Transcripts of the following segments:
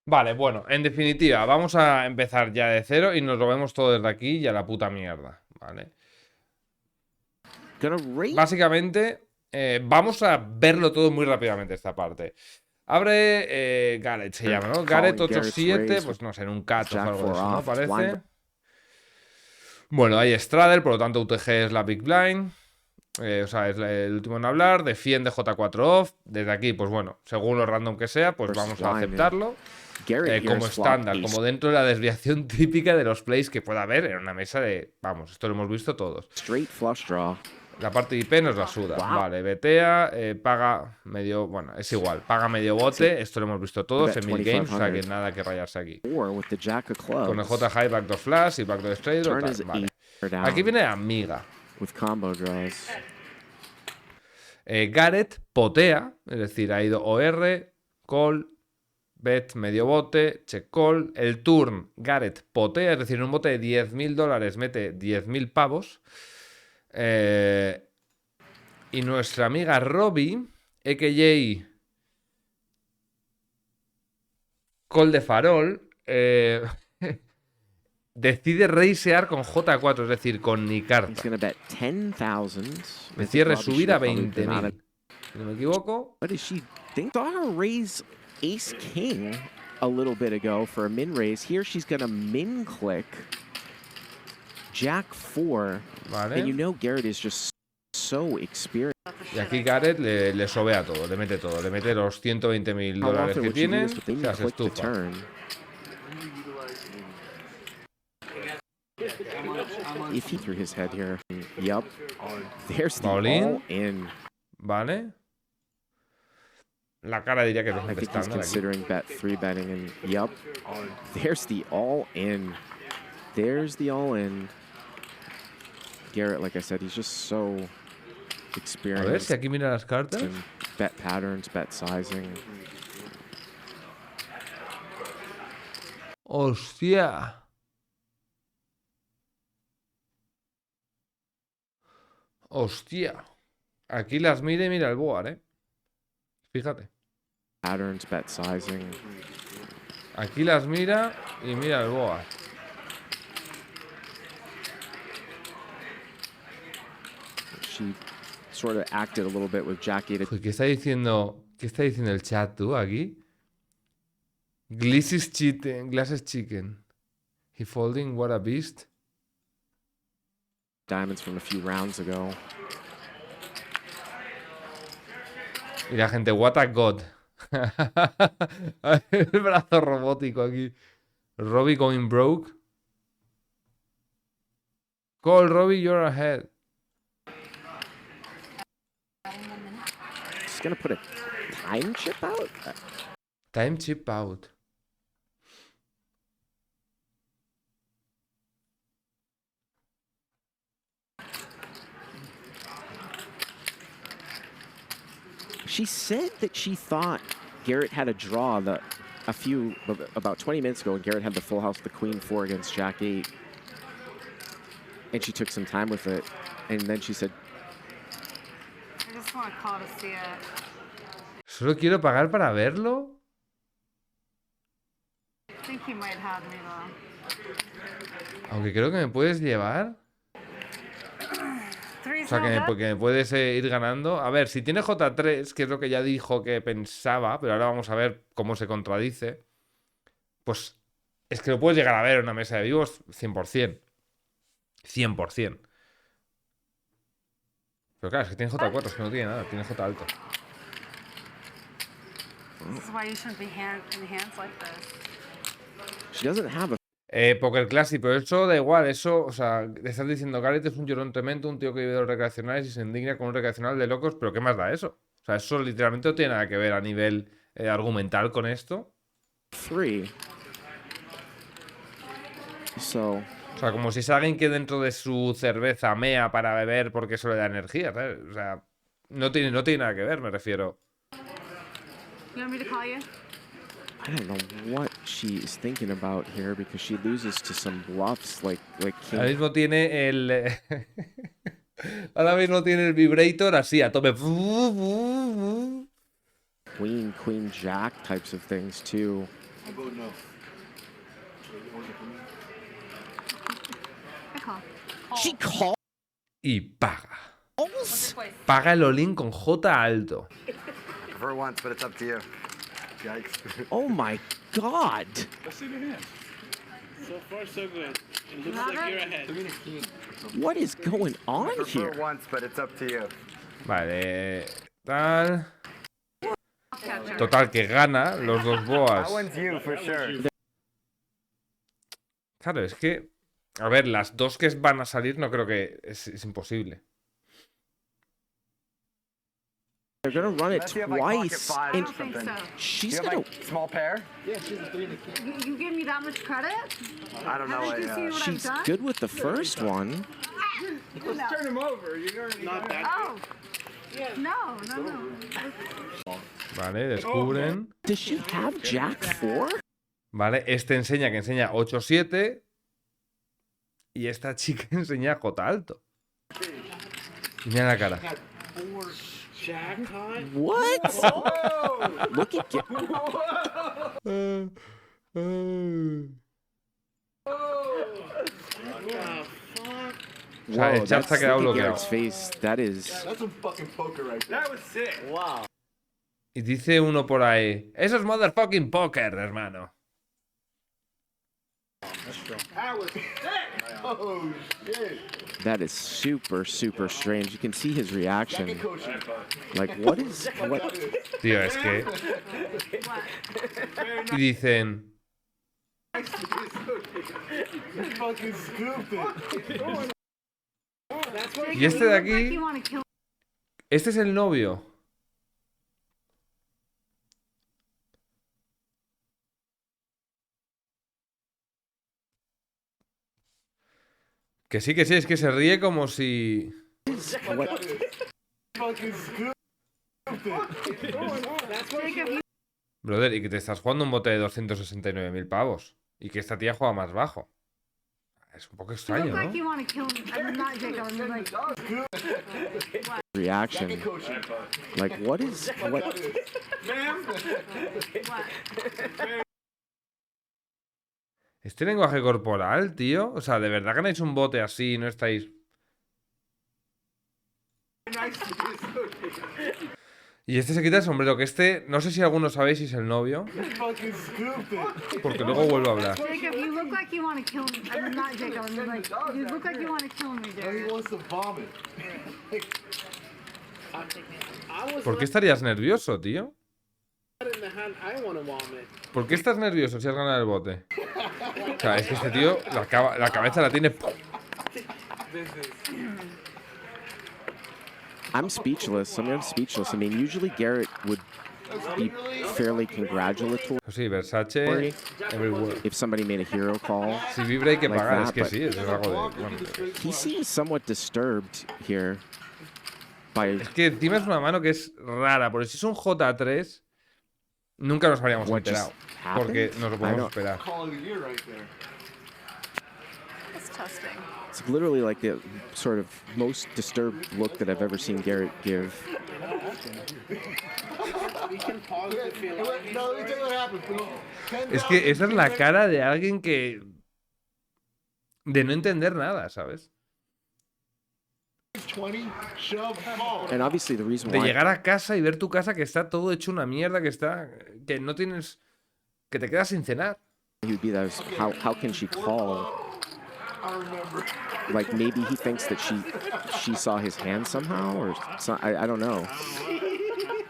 Vale, bueno, en definitiva, vamos a empezar ya de cero y nos lo vemos todo desde aquí y a la puta mierda, ¿vale? Básicamente, vamos a verlo todo muy rápidamente esta parte. Abre Gareth, se llama, ¿no? Gareth 87, pues no sé, en un catch o algo de eso, ¿no? Parece. Bueno, hay Straddle, por lo tanto UTG es la Big Blind. O sea, es el último en hablar. Defiende J4 off. Desde aquí, pues bueno, según lo random que sea, pues vamos a aceptarlo. Como estándar, como dentro de la desviación típica de los plays que pueda haber en una mesa de... Vamos, esto lo hemos visto todos. La parte de IP nos la suda. Vale, betea, paga medio... Bueno, es igual. Paga medio bote. Esto lo hemos visto todos en mil games, o sea que nada que rayarse aquí. Con el J high, backdoor flash y backdoor straight. Vale. Aquí viene amiga. Gareth potea, es decir, ha ido OR, call, bet, medio bote, check call. El turn, Gareth potea, es decir, en un bote de $10.000 mete 10.000 pavos. Y nuestra amiga Robbie, a.k.a. call de farol, decide reisear con J4, es decir, con ni carta. Me cierre subir a 20.000. Si no me equivoco. Ace King a little bit ago for a min raise. Here she's gonna min click Jack 4. Vale. And you know Garrett is just so experienced. Y aquí Gareth le sobea todo, le mete todo. Le mete los $120.000 que tiene. O sea, se estufa. If he threw his head here. Yep. There's the all in. Vale. La cara diría que no es estándar. Considering bet 3 betting and yep. There's the all in. There's the all in. Garrett, like I said, he's just so experienced. A ver si aquí mira las cartas. Bet patterns, bet sizing. Hostia. Hostia. Aquí las mira y mira el board, Fíjate. Patterns, bet sizing. Aquí las mira y mira el board. She sort of acted a little bit with Jack 8. ¿Qué está diciendo? ¿Qué está diciendo el chat tú aquí? Glasses chicken. He folding, what a beast. Diamonds from a few rounds ago. Y la gente, what a god. El brazo robótico aquí. Robbie going broke. Call Robbie, you're ahead. She's gonna put a time chip out? Time chip out. She said that she thought Garrett had a draw about 20 minutes ago, and Garrett had the full house, the Queen 4 against Jack 8. And she took some time with it. And then she said, I just want to call to see it. ¿Solo quiero pagar para verlo? I think he might have me though. Aunque creo que me puedes llevar. O sea, que me puedes ir ganando. A ver, si tiene J3, que es lo que ya dijo que pensaba, pero ahora vamos a ver cómo se contradice. Pues es que lo puedes llegar a ver en una mesa de vivos 100%. 100%. Pero claro, es que tiene J4, es que no tiene nada, tiene J alto. This is why you shouldn't be in hands like this. She doesn't have a Poker Classic, pero eso da igual, eso, o sea, te estás diciendo Gareth es un llorón tremendo, un tío que vive de los recreacionales y se indigna con un recreacional de locos, pero ¿qué más da eso? O sea, eso literalmente no tiene nada que ver a nivel argumental con esto. 3. So. O sea, como si es alguien que dentro de su cerveza mea para beber porque eso le da energía, ¿sabes? O sea, no tiene nada que ver, me refiero. You want me to call you? I don't know what she is thinking about here because she loses to some bluffs like King. Ahora mismo tiene el ahora mismo tiene el vibrator así a tope. queen, queen jack types of things too. She calls. Y paga. Paga el all-in con J alto. For once, but it's up to you. Yikes. Oh my God. Let's see the hand. So far, so good. It looks like you're ahead. What is going on For here? once, but it's up to you. Vale, tal. Total, que gana los dos boas. That one's you for sure. Claro, es que... A ver, las dos que van a salir no creo que... Es imposible. They're gonna run it Unless you have, like, pocket twice, fives and or something. so. Do she's you have, gonna. like, small pair? You give me that much credit? I don't know. Haven't you seen what I've She's done? good with the first one. Turn him over. You're already not that. Oh. No. Vale, descubren. Does she have Jack 4? Vale, este enseña que enseña 8-7. Y esta chica enseña J alto. Y mira la cara. What? Look at O sea, el chat se ha quedado look at bloqueado. Garrett's face. That is. That's some fucking poker right there. That was sick. Wow. Y dice uno por ahí: eso es motherfucking poker, hermano. That was sick. Oh, shit. That is super, super strange. You can see his reaction. Like, what is. What? Tío, es que. Y dicen. Fucking stupid. Y este de aquí. Este es el novio. Que sí, es que se ríe como si... Brother, y que te estás jugando un bote de 269.000 pavos. Y que esta tía juega más bajo. Es un poco extraño, ¿no? Reaction. Like, what is. What? Este lenguaje corporal, tío. O sea, ¿de verdad ganáis un bote así y no estáis...? Y este se quita el sombrero, que este... No sé si alguno sabéis si es el novio. Porque luego vuelvo a hablar. ¿Por qué estarías nervioso, tío? ¿Por qué estás nervioso si has ganado el bote? O sea, es que este tío la cabeza la tiene... I'm speechless. I'm speechless. I mean, usually Garrett would be fairly congratulatory. Sí, Versace, everywhere. If somebody made a hero call. Si vibra hay que like pagar, that, es que but sí, eso es algo de... Bueno, he seems somewhat disturbed here. By es que encima es una mano que es rara, porque si es un J3, nunca nos habríamos what enterado. just happened. Porque nos lo I podemos don't- esperar. Call of the year right there. It's testing. It's literally like the sort of most disturbed look that I've ever seen Garrett give. No, let me tell you what happened. Es que esa es la cara de alguien que... De no entender nada, ¿sabes? 20, shove, call. And obviously the reason De why llegar a casa y ver tu casa que está todo hecho una mierda, que no tienes... Que te quedas sin cenar. he would be that is how can she call? I remember. Like maybe he thinks that she saw his hand somehow or so, I don't know.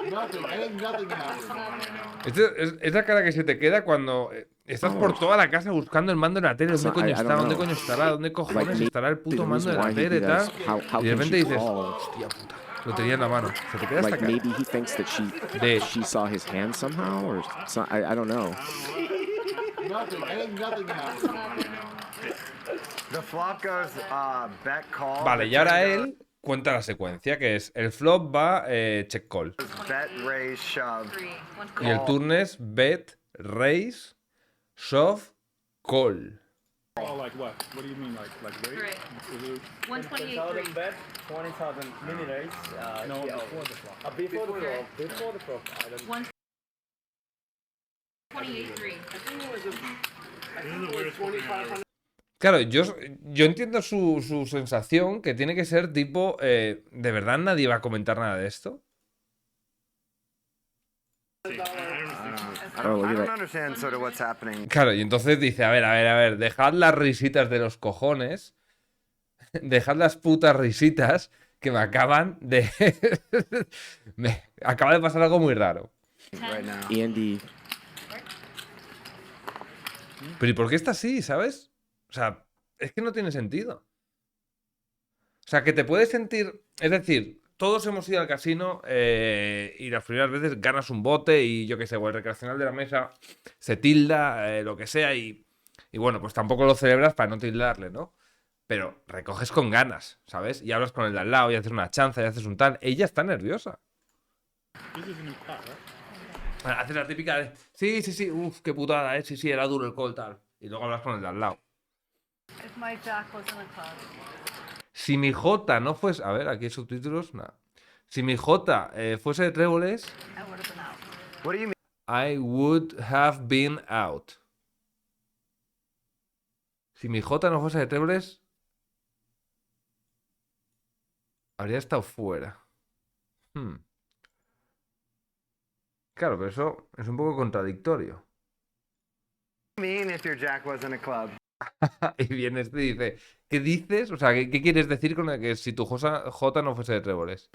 Nothing. Ain't nothing happened. Es la cara que se te queda cuando estás por toda la casa buscando el mando de la tele. ¿Dónde So, coño I está? don't ¿Dónde know. coño estará? ¿Dónde cojones Like, estará el the puto mando de reason la why he'd tele y be tal? that is how Y de can repente she dices, call? hostia puta, lo tenía en la mano. Se te queda esta Like cara. maybe he thinks that she saw his hand somehow or so, I don't know. Nothing. Ain't nothing happened. The flop goes bet call. Vale, y ahora él cuenta la secuencia, que es el flop va check call. Bet, raise, shove. Y el turn es bet, raise, shove, call. Oh, like what? What do you mean, like rate? Great. 128. 20,000 bet, 20,000 mini raise. No, before the flop. Before the flop. Before the flop. I don't. Claro, yo entiendo su sensación, que tiene que ser tipo, ¿de verdad nadie va a comentar nada de esto? Oh, look I at don't that. understand sort of what's happening. Claro, y entonces dice, a ver, dejad las risitas de los cojones, dejad las putas risitas que me acaban de... me acaba de pasar algo muy raro. Right now. Andy. Pero ¿y por qué está así, sabes? O sea, es que no tiene sentido. O sea, que te puedes sentir... Es decir, todos hemos ido al casino y las primeras veces ganas un bote y yo qué sé, o el recreacional de la mesa se tilda, lo que sea, y bueno, pues tampoco lo celebras para no tildarle, ¿no? Pero recoges con ganas, ¿sabes? Y hablas con el de al lado y haces una chanza y haces un tal. Ella está nerviosa. Haces la típica de... Sí, uff, qué putada, ¿eh? Sí, era duro el call, tal. Y luego hablas con el de al lado. If my jack was in a club. Si mi J no fuese... A ver, aquí hay subtítulos. Nada. Si mi J fuese de tréboles, I would have been out. What do you mean? I would have been out. Si mi J no fuese de tréboles, habría estado fuera. Claro, pero eso es un poco contradictorio. What do you mean if your jack was in a club? Y viene este y dice, ¿qué dices? O sea, ¿qué quieres decir con el que si tu J no fuese de tréboles?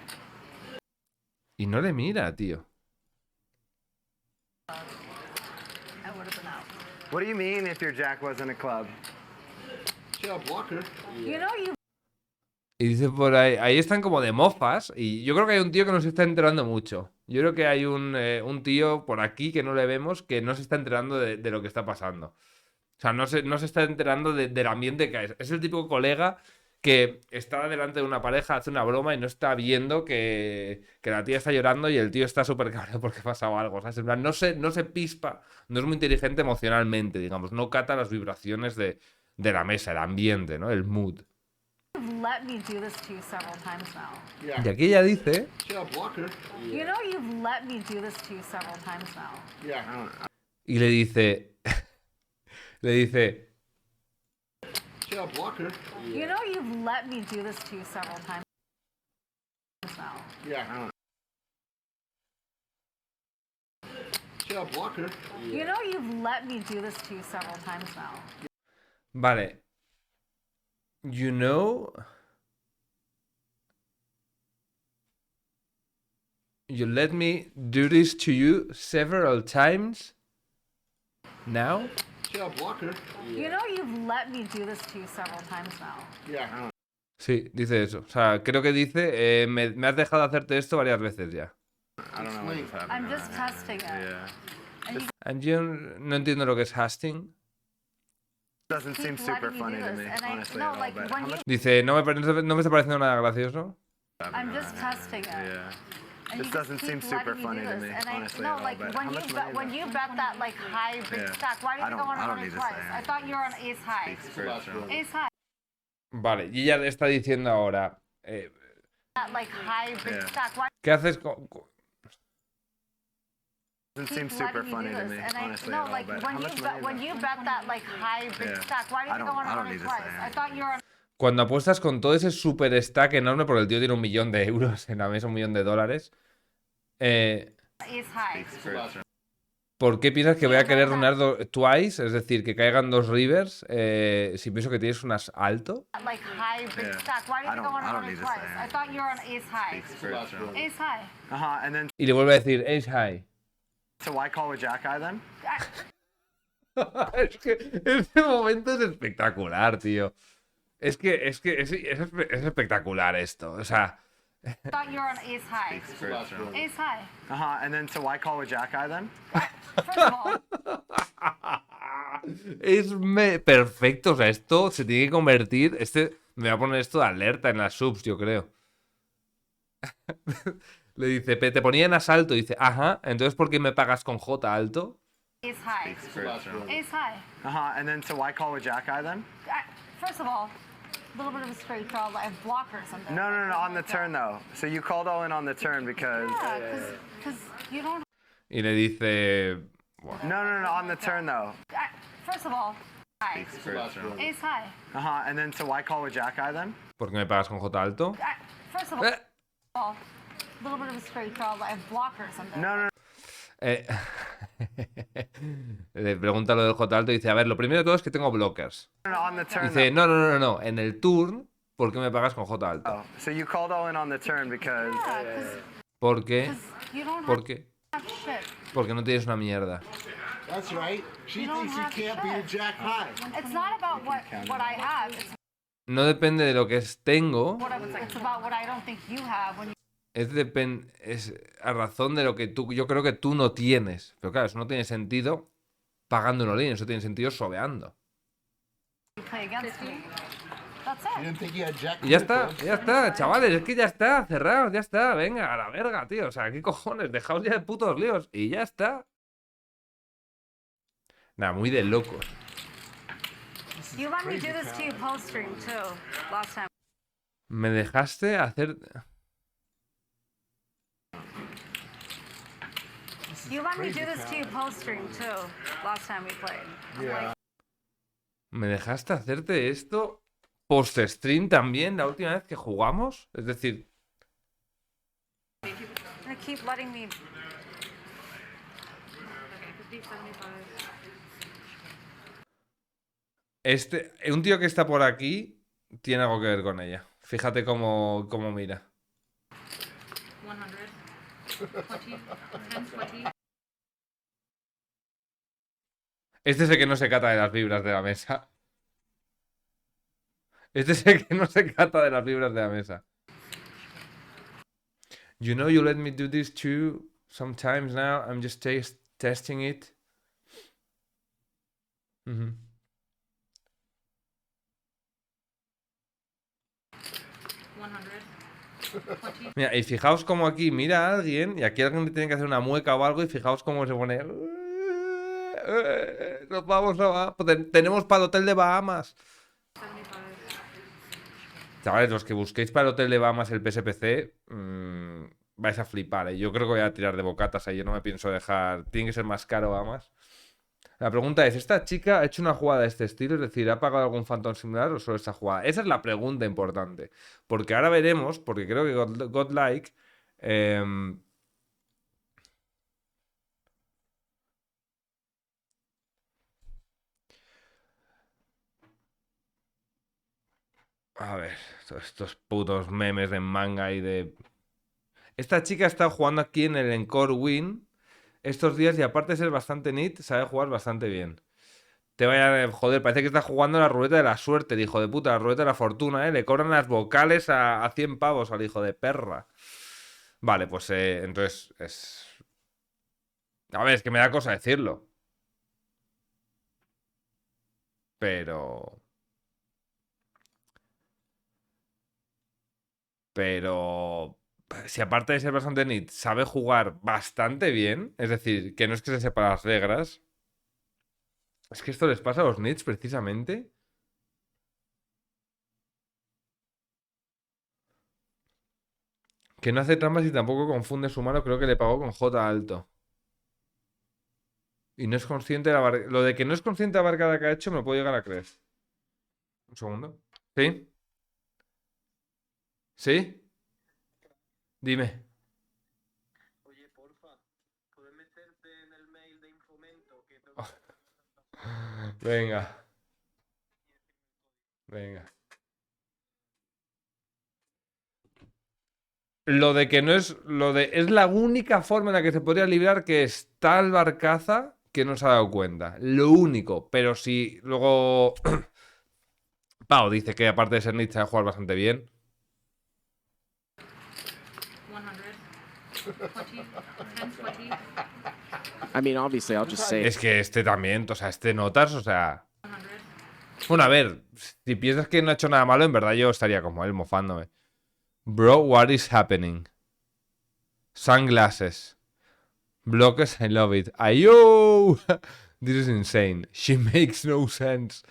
Y no le mira, tío. I would have been out. What do you mean if your jack was in a club? You know you Y dice por ahí están como de mofas. Y yo creo que hay un tío que no se está enterando mucho. Yo creo que hay un tío por aquí que no le vemos que no se está enterando de lo que está pasando. O sea, no se está enterando del ambiente que hay. Es el típico colega que está delante de una pareja, hace una broma y no está viendo que la tía está llorando y el tío está súper cabreado porque ha pasado algo. ¿Sabes? En plan, no se pispa, no es muy inteligente emocionalmente, digamos. No cata las vibraciones de la mesa, el ambiente, ¿no? El mood. let me do this to you several times now. Y aquí ella dice... You know you've let me do this to you several times now. Y le dice... le dice... You know you've let me do this to you several times now. You know you've let me do this to you several times now. Vale. You know... You let me do this to you several times now? You know you've let me do this to you several times now. Sí, dice eso. O sea, creo que dice, me has dejado hacerte esto varias veces ya. I'm just testing it. And yo no entiendo lo que es hasting. Doesn't seem Keep super letting me funny do to this, me, and I honestly, no at all, like but when how you. much Dice, no me está pareciendo nada gracioso. I'm just testing it. And This you just doesn't keep seem super letting funny do to this, me, and I honestly, no at all, like but when how you much money is when that? you bet that like high big stack. Why did you go on I don't it need to twice? say. I thought you were on ace high. Ace high. Vale, y ella le está diciendo ahora, That like high big stack. Why ¿qué haces con...? Doesn't keep seem super letting funny do to this, me, and I honestly, no at all, like but when how you much bet money when is you that? bet that like high big stack. Why did you go on I don't it need to twice? say. I thought you were on Cuando apuestas con todo ese super stack enorme, porque el tío tiene 1 millón de euros en la mesa, 1 millón de dólares, ace high. ¿por qué piensas que voy a querer runar twice? Es decir, que caigan 2 rivers, si pienso que tienes unas alto. Like high big stack. Why did you go on I don't it need to twice? say. I thought you were on ace high. Ace high. And then, Y le vuelve a decir, ace high. so why call with jack eye then? Es que este momento es espectacular, tío. Es espectacular esto. O sea, I thought you were on ace high. Ace high. And then, so why call with jack eye then? First of all, perfecto. O sea, esto se tiene que convertir. Me va a poner esto de alerta en las subs, yo creo. Le dice, te ponía en asalto. Y dice, ajá, entonces ¿por qué me pagas con J alto? ace high. Ace high. And then, so why call with jack eye then? First of all, a little bit of a straight draw. I have blockers on there. No, on the turn though. So you called all in on the turn because. Yeah, because you don't. Y le dice, No, on the turn though. First of all, high. Ace high. And then so why call with jack high then? ¿Por qué me pagas con J alto? First of all, a little bit of a straight draw. I have blockers under. No. Le pregunta lo del J alto y dice, a ver, lo primero de todo es que tengo blockers. On the turn. Dice, no, en el turn, ¿por qué me pagas con J alto? Oh, so you called all in on the turn because. ¿Por qué? You don't ¿Por qué? have shit. Porque no tienes una mierda. That's right. She You don't thinks you have can't beat a shit. jack high. It's not about what I have. It's No depende de lo que tengo, it's about what I don't think you have when es a razón de lo que yo creo que tú no tienes. Pero claro, eso no tiene sentido pagando una línea, eso tiene sentido sobeando. you play against me. That's You it. didn't think you had jack Y ya high. está, chavales, es que ya está, cerrado, ya está, venga, a la verga, tío. O sea, ¿qué cojones? Dejaos ya de putos líos y ya está. Nada, muy de locos. You let me do this to you post stream too. Last time. Me dejaste hacer... You let me do this to you post stream too. Last time we played. I'm like, ¿Me dejaste hacerte esto post-stream también la última vez que jugamos? Es decir, I keep letting me. un tío que está por aquí tiene algo que ver con ella. Fíjate cómo mira. 100, 10, 20. Este es el que no se cata de las vibras de la mesa. Este es el que no se cata de las vibras de la mesa. You know you let me do this too sometimes now. I'm just testing it. Ujú. 100, 20. Mira, y fijaos cómo aquí mira a alguien y aquí alguien le tiene que hacer una mueca o algo y fijaos cómo se pone... Nos vamos a... Tenemos para el hotel de Bahamas. 75. Chavales, los que busquéis para el hotel de Bahamas el PSPC, vais a flipar, ¿eh? Yo creo que voy a tirar de bocatas ahí, yo no me pienso dejar... Tiene que ser más caro Bahamas. La pregunta es, ¿esta chica ha hecho una jugada de este estilo? Es decir, ¿ha pagado algún phantom similar o solo esta jugada? Esa es la pregunta importante. Porque ahora veremos, porque creo que Godlike... A ver, estos putos memes de manga y de... Esta chica está jugando aquí en el Encore Win estos días y aparte de ser bastante neat, sabe jugar bastante bien. Te vaya... Joder, parece que está jugando la ruleta de la suerte, el hijo de puta, la ruleta de la fortuna, ¿eh? Le cobran las vocales a 100 pavos al hijo de perra. Vale, pues entonces es... A ver, es que me da cosa decirlo. Pero... si aparte de ser bastante neat, sabe jugar bastante bien, es decir, que no es que se sepa las reglas, es que esto les pasa a los nits precisamente. Que no hace trampas y tampoco confunde su mano, creo que le pagó con J alto. Y no es consciente de la barcada. Lo de que no es consciente de la barcada que ha hecho me lo puedo llegar a creer. Un segundo. ¿Sí? ¿Sí? Dime. Oye, porfa, ¿puedes meterte en el mail de Infomento? Que Venga. Venga. Lo de que no es... es la única forma en la que se podría librar que es tal barcaza que no se ha dado cuenta. Lo único. Pero si luego... Pau dice que aparte de ser Nietzsche sabe jugar bastante bien. 100, 20, 10, 20. I mean, obviously, I'll just say. Es que este también, o sea, este notas, o sea... Bueno, a ver, si piensas que no ha hecho nada malo, en verdad yo estaría como él, mofándome. Bro, what is happening? Sunglasses. Blockers, I love it. Ayo! This is insane. She makes no sense.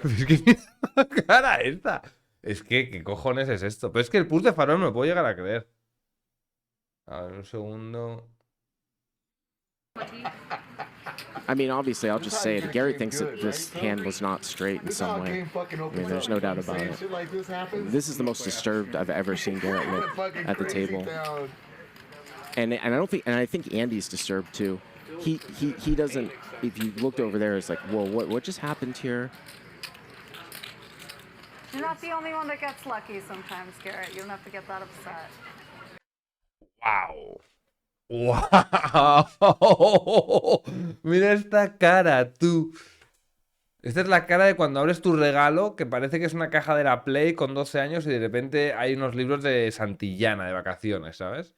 Es que mira la cara esta. Es que, ¿qué cojones es esto? Pero es que el push de farol me lo puedo llegar a creer. A ver, un segundo. 20. I mean, obviously, I'll just say it. Garrett thinks that this hand was not straight in some way. I mean, there's no doubt about it. This is the most disturbed I've ever seen Garrett look at the table. And I think Andy's disturbed too. He doesn't. If you looked over there, it's like, whoa, what just happened here? You're not the only one that gets lucky sometimes, Garrett. You don't have to get that upset. ¡Wow! ¡Wow! Mira esta cara, tú. Esta es la cara de cuando abres tu regalo, que parece que es una caja de la Play con 12 años y de repente hay unos libros de Santillana de vacaciones, ¿sabes?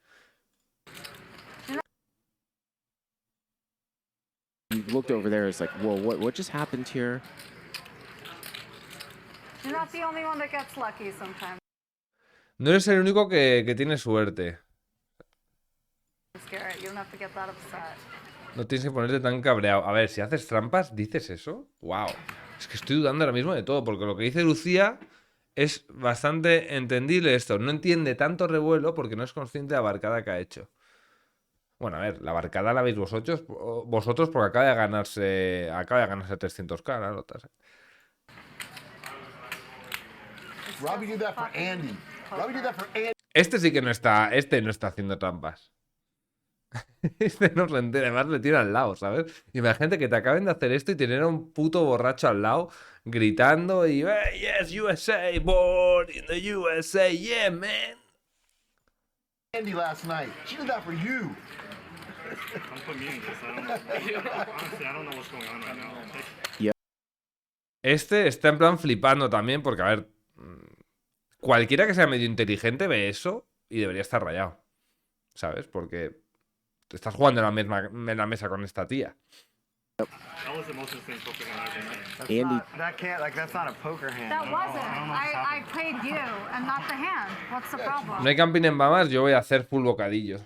You looked over there, it's like, whoa, what just happened here? You're not the only one that gets lucky sometimes, No eres el único que tiene suerte. Garrett. You don't have to get that upset. No tienes que ponerte tan cabreado. A ver, si haces trampas, ¿dices eso? ¡Wow! Es que estoy dudando ahora mismo de todo, porque lo que dice Lucía es bastante entendible esto. No entiende tanto revuelo porque no es consciente de la barcada que ha hecho. Bueno, a ver, la barcada la veis vosotros porque acaba de ganarse 300k, ¿no? Robbie did that for Andy. Robbie did that for Andy. Este sí que no está haciendo trampas. Este no se entera, además le tira al lado, ¿sabes? Imagínate que te acaben de hacer esto y tener a un puto borracho al lado gritando y hey, yes, USA, born in the USA, yeah, man. Andy last night. She did that for you. I'm put me in this. I don't know. Honestly, I don't know what's going on right now. Este está en plan flipando también porque, a ver, cualquiera que sea medio inteligente ve eso y debería estar rayado, ¿sabes? Porque te estás jugando en la mesa con esta tía. That was the most insane poker hand I've ever Andy. That's not a poker hand. That wasn't. I played you and not the hand. What's the problem? No hay camping en Bahamas, yo voy a hacer full bocadillo.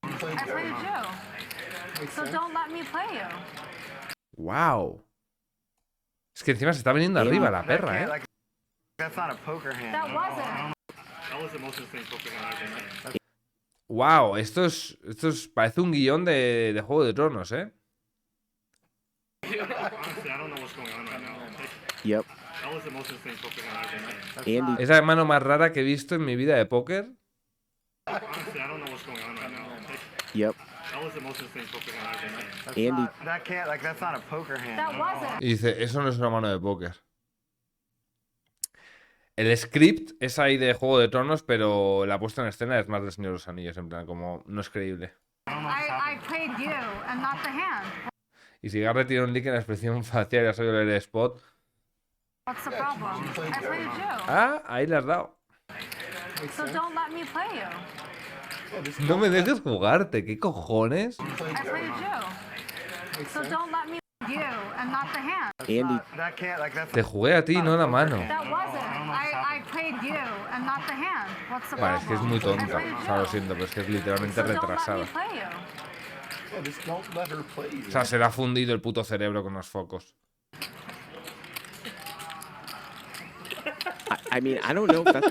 I played you. So don't let me play you. ¡Wow! Es que encima se está viniendo arriba la perra, ¿eh? That's not a poker hand. That wasn't. That was the most insane poker hand I've ever ¡Wow! Esto es parece un guión de Juego de Tronos, ¿eh? Honestly, I don't know what's going on right now. Yep. That was the most insane poker hand I've ever Andy. Es la mano más rara que he visto en mi vida de póker. Honestly, I don't know what's going on right now. Yep. That was the most insane poker hand I've ever Andy. That's not a poker hand. That wasn't. Y dice, eso no es una mano de póker. El script es ahí de Juego de Tronos, pero la puesta en escena es más de Señor de los Anillos, en plan, como, no es creíble. I played you and not the hand. Y si Garrett tiene un link en la expresión facial, ya soy el spot. What's the problem? I played you. Ah, ahí le has dado. So don't let me play you. No me dejes jugarte, ¿qué cojones? I played you. So don't let me play you and not the hand. Andy. Te jugué a ti, no la mano. That wasn't. I played you and not the hand. What's the Vale, problem? es que es muy I tonta. played O sea, lo you. siento, pero es que es literalmente So don't let me retrasada. play you. Yeah, just don't let her play you. O sea, se le ha fundido el puto cerebro con los focos. I mean, I don't know if that's...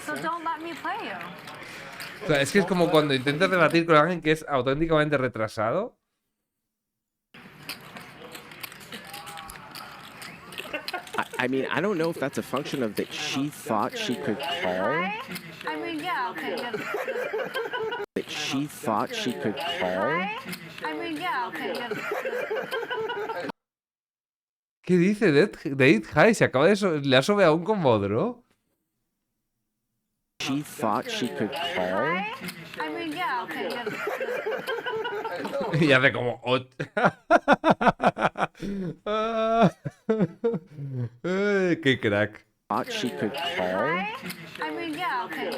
So don't let me play you. O sea, es que es como cuando intentas debatir con alguien que es auténticamente retrasado. I mean, I don't know if that's a function of that she thought she could call. Right? I mean, yeah, okay. That she thought she could call. Right? I mean, yeah, okay. ¿Qué dice Date High? Se acaba de le ha sobeado un combo draw. She thought she could call. Right? I mean, yeah, okay. Y hace como... ¡Qué crack! Thought she could call. Right? I mean, yeah, okay.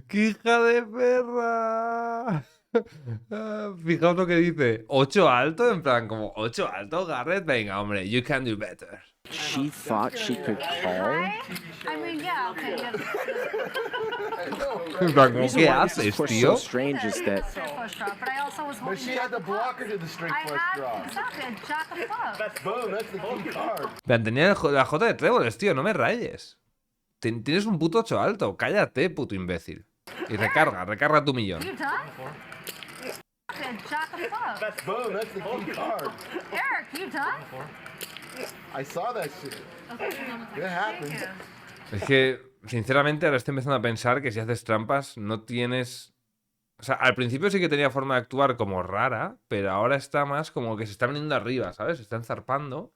¡Qué hija de perra! Fijaos lo que dice. 8 alto, en plan, como 8 alto, Garrett. Venga, hombre, you can do better. She thought she could call. Right? I mean, yeah, okay. En plan, ¿cómo reason qué why this is, of haces, course, tío? so strange is that Flush draw, but I also was But holding she jack had the of clubs. blocker to the straight I flush had draw. exactly a jack of clubs. Boom, that's the key card. Vean, tenía la J de tréboles, tío, no me rayes. Tienes un puto 8 alto, cállate, puto imbécil. Y recarga tu millón. You done? A jack of clubs. Boom, that's the key card. Eric, you done? I saw that shit. It happens. Es que, sinceramente, ahora estoy empezando a pensar que si haces trampas no tienes... O sea, al principio sí que tenía forma de actuar como rara, pero ahora está más como que se está viniendo arriba, ¿sabes? Se están zarpando.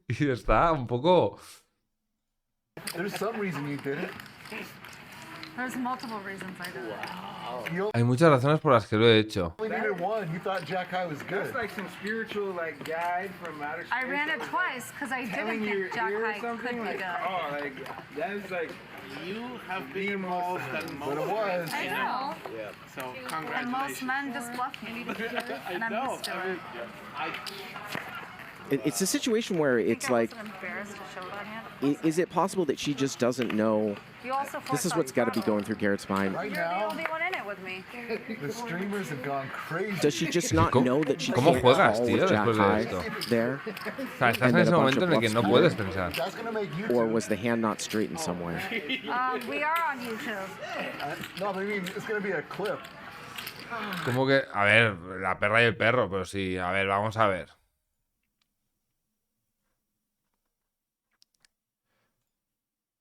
Y está un poco... There's some reason you did it. There's multiple reasons I did it. You Hay muchas razones por las que lo he hecho. only needed one. You thought Jack High was good. That's like some spiritual like guide from outer space. I ran it twice because I telling didn't your think jack ear or high could something be like, good. oh, like that is like you have bigger balls than most. But it was. I know. Yeah. So And most congratulations. men just bluff me. And I'm No, used to I it. mean, I it's a situation where it's I like, wasn't embarrassed to show that hand. is it possible that she just doesn't know? You also This is what's got to be going through Garrett's mind. Right You're the now, only one in it with me. the streamers have gone crazy. Does she just not know that she ¿Cómo can't juegas, call tío, with Jack después de High esto? there? O sea, estás And en then ese a bunch momento of en el que bluffs no come puedes in. pensar. That's gonna make YouTube. Or was the hand not straight in some way? We are on YouTube. No, but I mean, it's gonna be a clip. Como que, a ver, la perra y el perro, pero sí, a ver, vamos a ver.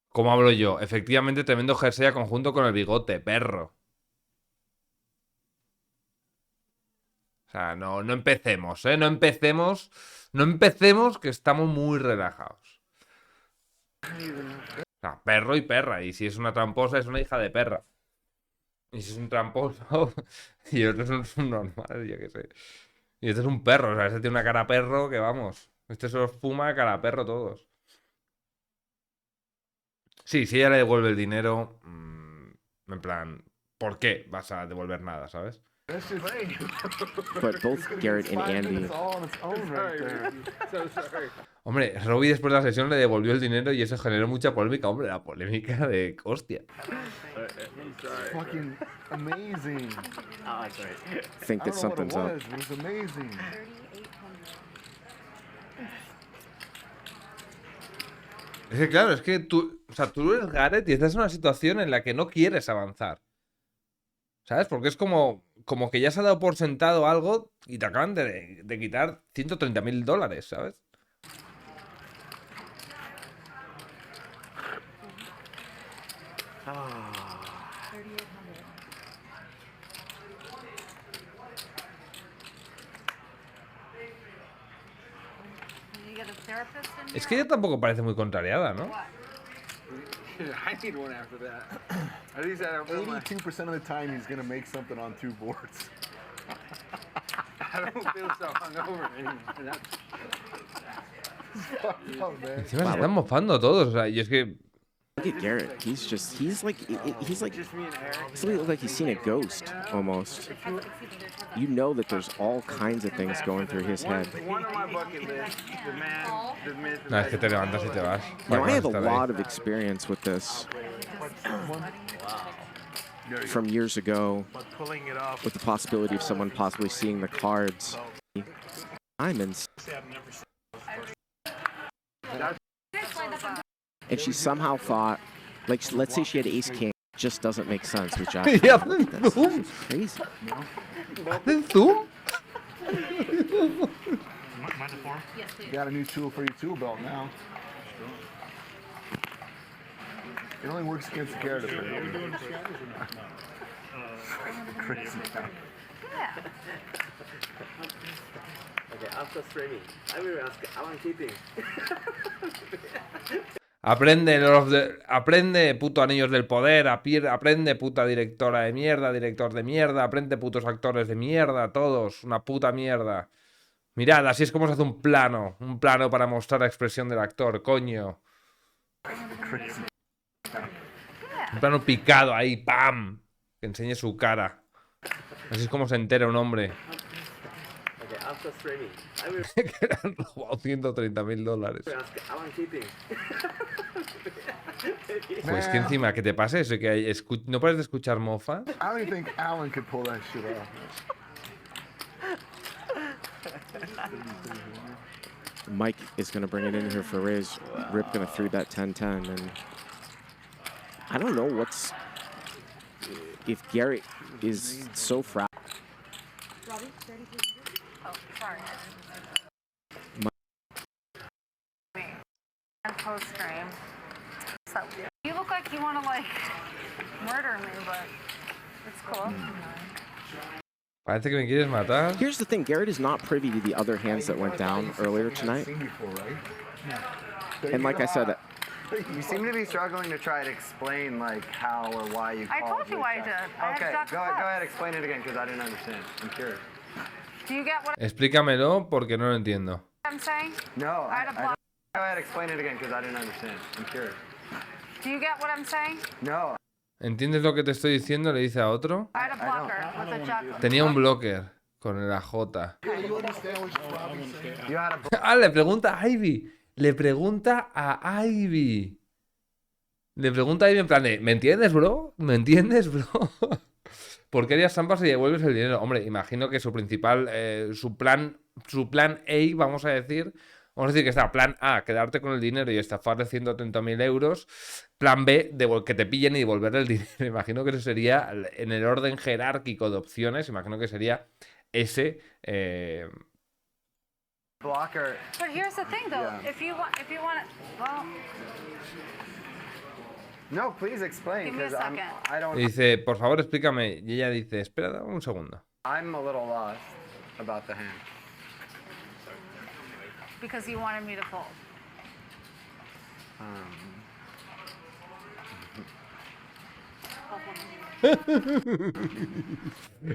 ¿Cómo hablo yo? Efectivamente, tremendo jersey a conjunto con el bigote, perro. O sea, no empecemos, ¿eh? No empecemos, que estamos muy relajados. O sea, perro y perra. Y si es una tramposa, es una hija de perra. Y si es un tramposo y otros son subnormales, yo qué sé. Y este es un perro, o sea, este tiene una cara perro que vamos. Este se los fuma cara perro todos. Sí, si ella le devuelve el dinero, en plan, ¿por qué vas a devolver nada, sabes? That's just But both Garrett and 5 Andy, minutes all on its own right there. so sorry. Hombre, Robbie después de la sesión le devolvió el dinero y eso generó mucha polémica. Hombre, la polémica de hostia. It's fucking amazing. think I that don't know what it something's up. was, but it was amazing. Es que claro, es que tú, o sea, tú eres Garrett y estás en una situación en la que no quieres avanzar. ¿Sabes? Porque es como que ya se ha dado por sentado algo y te acaban de quitar $130.000, ¿sabes? You get a therapist in Es que ella tampoco parece muy contrariada, ¿no? I need one after that. At least I don't feel my, 82% of the time, he's gonna make something on 2 boards. I don't feel so hungover anymore. That's Fucked up, man. Encima se están mofando todos, o sea, y es que... Look at Garrett. He's like just me and Eric. it's like he's seen a ghost almost. You know that there's all kinds of things going through his head. One on my bucket list, the man, No, es que te levantas y te vas. Now, I Para have a estar ahí. lot of experience with this from years ago, pulling it off. with the possibility of someone possibly seeing the cards. I'm in, and she somehow thought, like, let's say she had ace king, just doesn't make sense with Jack. Y hacen That's zoom. crazy. ¿Hacen zoom? You got a new tool for your tool belt now. It only works against the Garrett. Crazy. Yeah. Okay, after streaming, I will ask Alan keeping. Aprende, puto anillos del poder, aprende, puta directora de mierda, director de mierda, aprende, putos actores de mierda, todos, una puta mierda. Mirad, así es como se hace un plano para mostrar la expresión del actor, coño. Un plano picado ahí, ¡pam! Que enseñe su cara. Así es como se entera un hombre. after streaming. I will Que le han robado $130.000. ask Alan Keating. Pues que encima que te pase eso, que no pares de escuchar mofas. I don't even think Alan could pull that shit off. Mike is going to bring it in here for raise. Rip going to 3-bet 10-10. And I don't know what's... If Garrett is so frazzled. Robbie, 3,300. Oh, sorry. And post stream. So you look like you want to like murder me, but it's cool. Parece que me quieres matar. Here's the thing, Garrett is not privy to the other hands that went down earlier tonight. And like I said, You seem to be struggling to try to explain like how or why you I called told you me why I that. did. I Okay, have go ahead, explain it again because I didn't understand. I'm curious. Do you get what Explícamelo porque no lo entiendo. I'm saying? No, I had a block. go ahead, explain it again because I didn't understand. I'm curious. Do you get what I'm saying? No, ¿Entiendes lo que te estoy diciendo? Le dice a otro. I had a blocker with a jack. Tenía un blocker con el AJ. You understand what she's probably saying? you had a Ah, le pregunta a Ivy. Le pregunta a Ivy. Le pregunta a Ivy en plan de, ¿me entiendes, bro? ¿Me entiendes, bro? ¿Por qué harías trampas y devuelves el dinero? Hombre, imagino que su principal, su plan A, vamos a decir que está, plan A, quedarte con el dinero y estafarle 130.000 euros. Plan B, que te pillen y devolverle el dinero. Imagino que eso sería, en el orden jerárquico de opciones, imagino que sería ese... blocker. But here's the thing, though. Yeah. If you want, well, No, please explain Give me a because second. I don't. Y dice, por favor, explícame. Y ella dice, espera un segundo. I'm a little lost about the hand. because you wanted me to fold.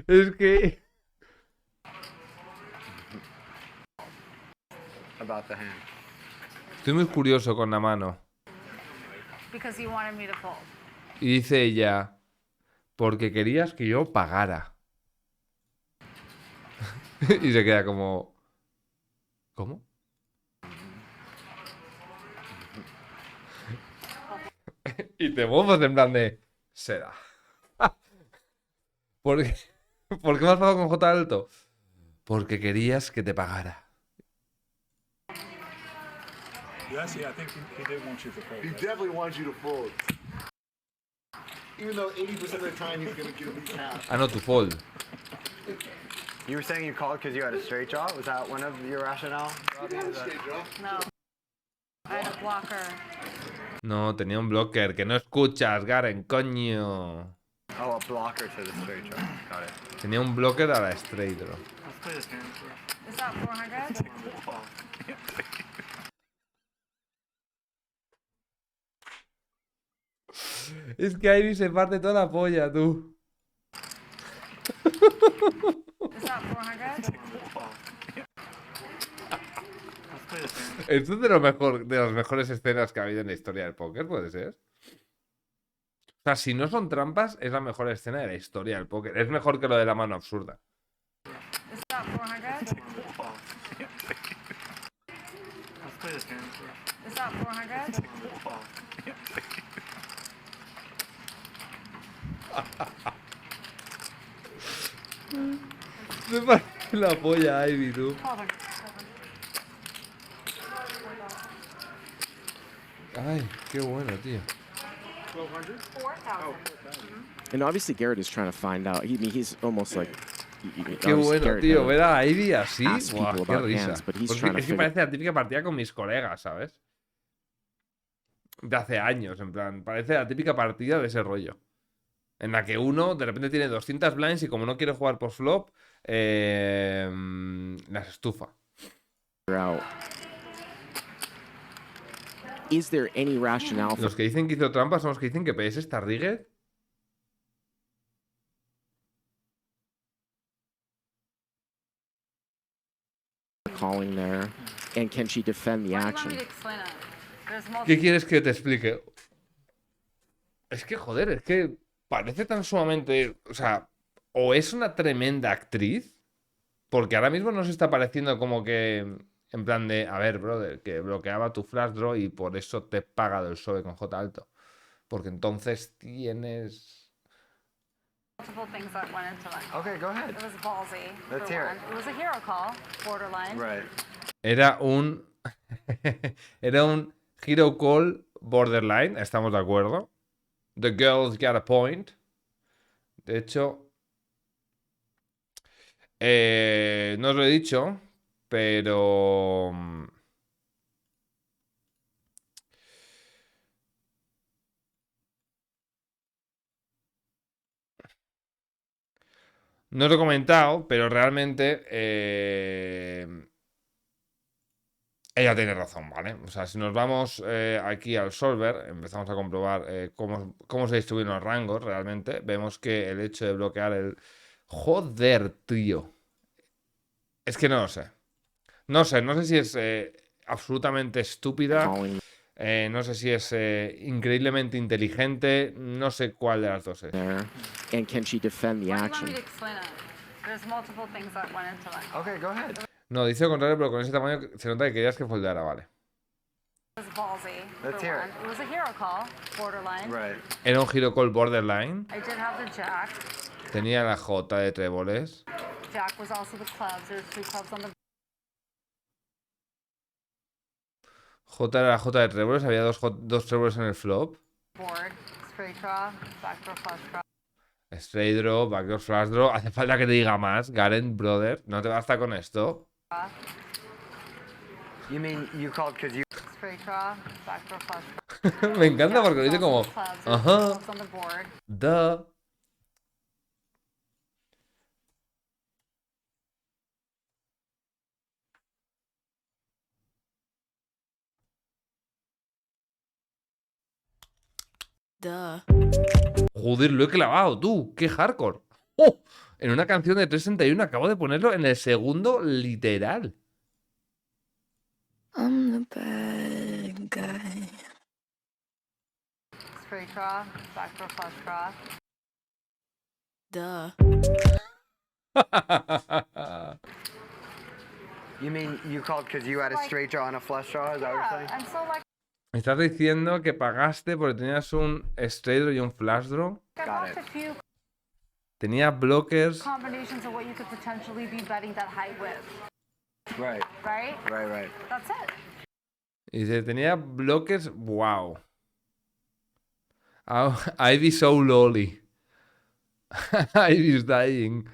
Es que... About the hand. Estoy muy curioso con la mano. Because you wanted me to fold. Y dice ella, porque querías que yo pagara. Y se queda como... ¿Cómo? Y te mofas en plan de... Será. ¿Por qué me has pagado con J alto? Porque querías que te pagara. Yes, yeah, I think he did want you to fold. He Right? definitely wants you to fold. Even though 80% of the time he's going to give me half. Ah, no, tu fold. You were saying you called because you had a straight draw? Was that one of your rationale, Robbie? Is that- No. I had a blocker. No, tenía un blocker. Que no escuchas, Garen, coño. Oh, a blocker to the straight draw. Got it. Tenía un blocker a la straight draw. Let's play this hand first. Is that 400? Es que Ivy se parte toda la polla, tú. Is that 400? Let's play this hand. Esto es de las mejores escenas que ha habido en la historia del póker, ¿puede ser? O sea, si no son trampas, es la mejor escena de la historia del póker. Es mejor que lo de la mano absurda. Is that 400? Let's play this hand first. Is that 400? Me parte la polla, Ivy, tú. 1200. Ay, qué bueno, tío. 4,000. And obviously Garrett is trying to find out. He's almost like... Qué bueno, tío. Ver a Ivy así. ask Buah, people qué about risa. hands, but he's Porque trying to es que figure- parece la típica partida con mis colegas, ¿sabes? De hace años, en plan. Parece la típica partida de ese rollo. En la que uno de repente tiene 200 blinds y como no quiere jugar por flop, las estufa. out. Is there any rationale for Los que dicen que hizo trampas son los que dicen que PS está rigged. calling there? And can she defend the Why do you want action? me to explain it? There's ¿Qué multiple. quieres que te explique? Es que, joder, es que parece tan sumamente... O sea, o es una tremenda actriz, Porque ahora mismo no se está pareciendo como que... En plan de, a ver, brother, que bloqueaba tu flash draw y por eso te he pagado el sobre con J alto. Porque entonces tienes... Multiple things that went into that. Okay, go ahead. It was ballsy. Let's for hear one. it. It was a hero call, borderline. Right. Era un... Era un hero call borderline, estamos de acuerdo. The girls got a point. De hecho... no os lo he dicho, pero... No os lo he comentado, pero realmente ella tiene razón, ¿vale? O sea, si nos vamos aquí al solver, empezamos a comprobar cómo se distribuyen los rangos realmente, vemos que el hecho de bloquear el... Joder, tío. Es que no lo sé. No sé si es absolutamente estúpida. No sé si es increíblemente inteligente. No sé cuál de las dos es. And can she defend the Why do you want action? me to explain it? There's multiple things that went into that. Okay, go ahead. No, dice lo contrario, pero con ese tamaño se nota que querías que foldeara, vale. It was ballsy. Let's for hear one. It was a hero call, borderline. Right. Era un hero call borderline. I did have the jack. Tenía la J de tréboles. Jack was also the clubs. There's 2 clubs on the J era la J de tréboles. Había dos tréboles en el flop. board. Straight draw, backdoor flush draw. Straight draw, backdoor flash draw. Hace falta que te diga más, Garen, brother. No te basta con esto. You mean you called because you... Straight draw, backdoor flush draw. Me encanta porque lo dice como... Clubs, there's Ajá. clubs on the board. Duh. Joder, lo he clavado, tú. Qué hardcore. ¡Oh! En una canción de 361 acabo de ponerlo en el segundo literal. I'm the bad guy. Straight draw, backdoor flush draw. You mean you called because you had a straight draw and a flush draw? Is that what you're saying? And so like Me estás diciendo que pagaste porque tenías un straight draw y un flash draw. I Got lost it. a few Tenía blockers. combinations of what you could potentially be betting that high with, Right. right? Right, right. That's it. Y dice, tenía blockers. Wow. Ivy so lolly. Ivy's dying.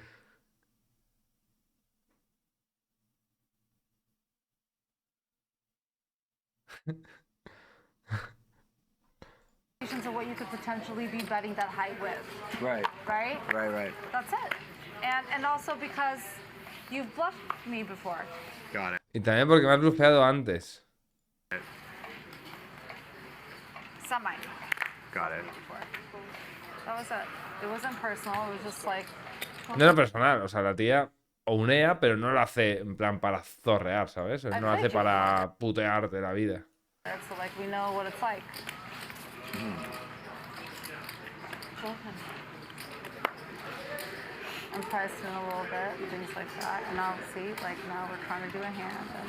Combinations of what you could potentially be betting that high with, Right. right? Right, right. That's it. And also because you've bluffed me before. Got it. Y también porque me has blufeado antes. Semi. Got it. That was it. It wasn't personal. It was just like No era personal. O sea, la tía ounea, pero no lo hace en plan para zorrear, ¿sabes? No lo hace para putearte la vida. so like we know what it's like. I'm priced in a little bit and things like that. And now see, like now we're trying to do a hand and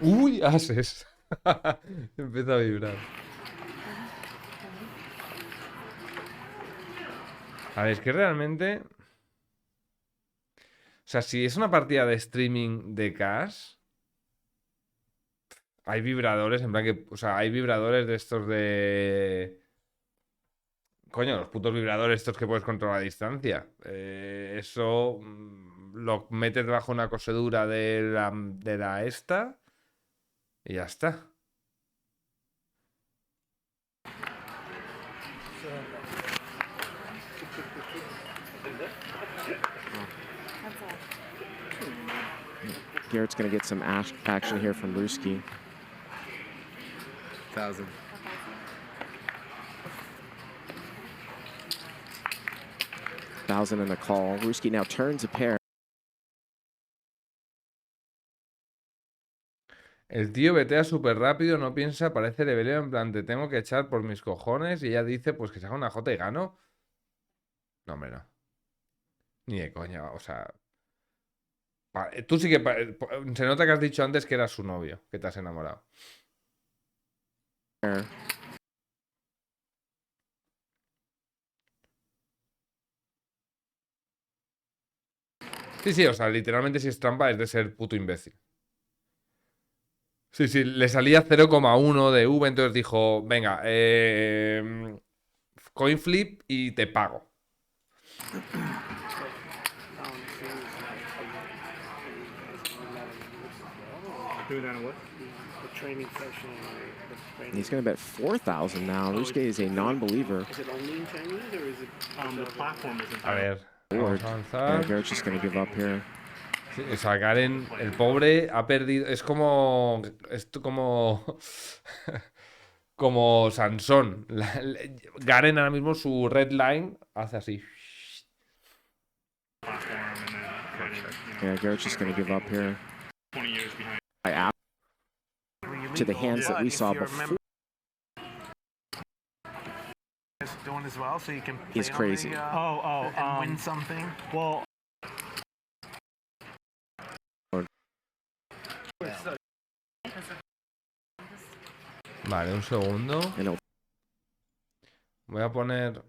Uy, ases. Empieza a vibrar. A ver, es que realmente... O sea, si es una partida de streaming de cash... Hay vibradores, en plan que... O sea, hay vibradores de estos de... Coño, los putos vibradores estos que puedes controlar a distancia. Eso... Lo metes debajo de una cosedura de la esta... Y ya está. Garrett's going to get some action here from Ruski. 1,000. $1,000 in the call. Ruski now turns a pair. El tío vetea súper rápido, no piensa, parece leveleo, en plan, te tengo que echar por mis cojones. Y ella dice, pues que se haga una J y gano. No, hombre, no. Ni de coña, o sea... Tú sí que... Se nota que has dicho antes que eras su novio, que te has enamorado. Sí, o sea, literalmente si es trampa es de ser puto imbécil. Sí, le salía 0,1 de V, entonces dijo, venga, coin flip y te pago. He's going to bet 4,000 now. Ruske is a non-believer. Is it only in Chinese or is it The platform is in A ver, Board. vamos a Yeah, avanzar. Garrett's just going to give up here. Sí, o sea, Garen, el pobre, ha perdido... Es como... como Sansón. Garen ahora mismo su red line hace así. Yeah, Garrett's just going to give up here. 20 years behind. To the hands that we saw before. Doing as well, so you can He's crazy. win something. Well, Vale, un segundo. And Voy a poner...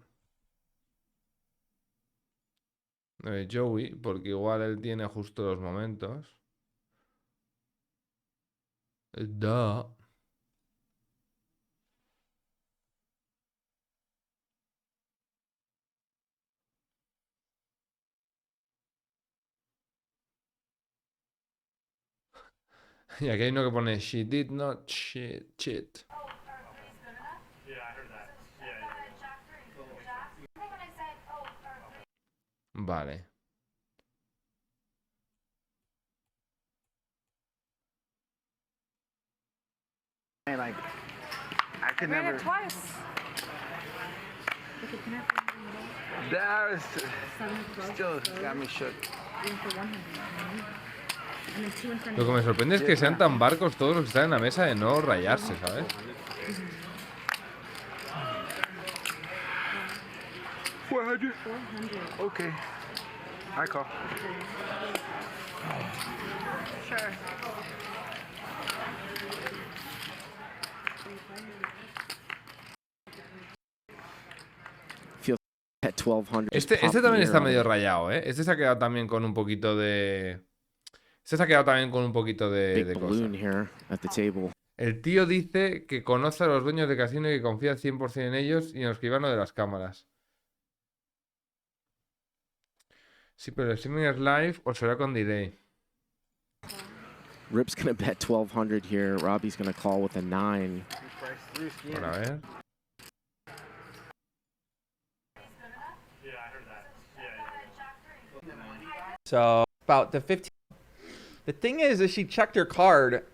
Joey, porque igual él tiene justo los momentos. Da. Y aquí hay uno que pone she did not cheat. Vale. And like, I could Ran never. it twice. That was still got me shook. Lo que me sorprende es que sean tan barcos todos los que están en la mesa de no rayarse, ¿sabes? 400. Okay. I call. Sure. feels at 1,200. Este también está medio rayado, ¿eh? Este se ha quedado también con un poquito de... Este se ha quedado también con un poquito de Big cosas. balloon here at the table. El tío dice que conoce a los dueños de casino y que confía al 100% en ellos y en los escribano de las cámaras. Sí, pero el streaming es live o será con delay. Rip's going to bet 1,200 here. Robbie's going to call with a 9. Bueno, a ver. So about the 15. The thing is she checked her card,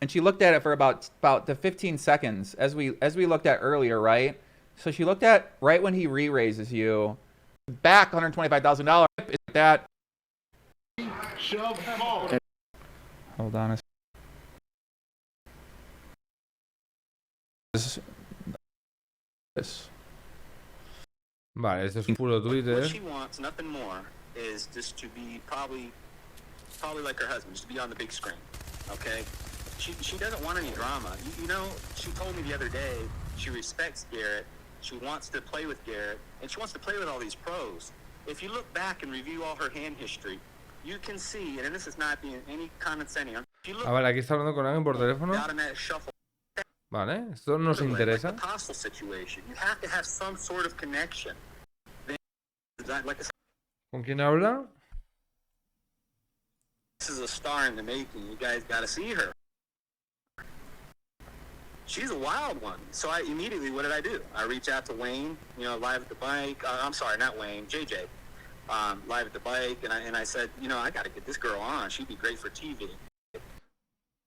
and she looked at it for about the 15 seconds as we looked at earlier, right? So she looked at right when he re-raises you, back $125,000. Is that? shove call. Hold on a this. Vale, esto es puro Twitter. What she wants, nothing more, is just to be probably like her husband, just to be on the big screen. Okay? She doesn't want any drama. You know, she told me the other day she respects Garrett. She wants to play with Garrett, and she wants to play with all these pros. If you look back and review all her hand history, you can see, and this is not being any condescending. If you look Vale, aquí está hablando con alguien por teléfono. down in that shuffle, Vale, esto nos interesa. like a hostile situation, you have to have some sort of connection. Like I said, ¿Con quién habla? this is a star in the making. You guys got to see her. She's a wild one. So I immediately, what did I do? I reached out to Wayne, you know, live at the bike. I'm sorry, not Wayne, JJ, live at the bike, and I said, you know, I got to get this girl on. She'd be great for TV.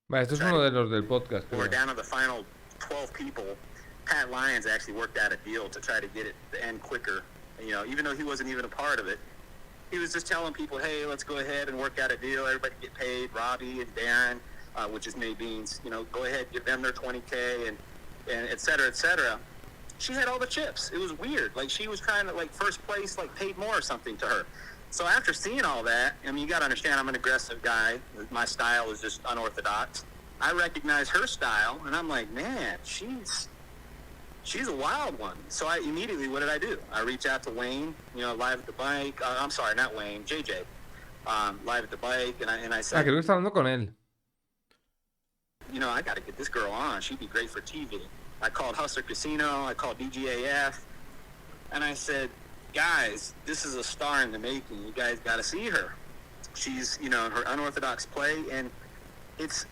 Vale, esto es uno de los del podcast, We're creo. down to the final 12 people. Pat Lyons actually worked out a deal to try to get it to end quicker. You know, even though he wasn't even a part of it, he was just telling people, hey, let's go ahead and work out a deal. Everybody get paid. Robbie and Darren, which is May Beans, you know, go ahead, give them their 20K and et cetera, et cetera. She had all the chips. It was weird. Like, she was trying to, like, first place, like, paid more or something to her. So after seeing all that, I mean, you got to understand, I'm an aggressive guy. My style is just unorthodox. I recognize her style, and I'm like, man, she's a wild one. So I immediately, what did I do? I reach out to Wayne, you know, live at the bike. I'm sorry, not Wayne, JJ, live at the bike, and I said, creo que está hablando con él. You know, I got to get this girl on. She'd be great for TV. I called Hustler Casino. I called DGAF, and I said, guys, this is a star in the making. You guys got to see her. She's, you know, her unorthodox play, and it's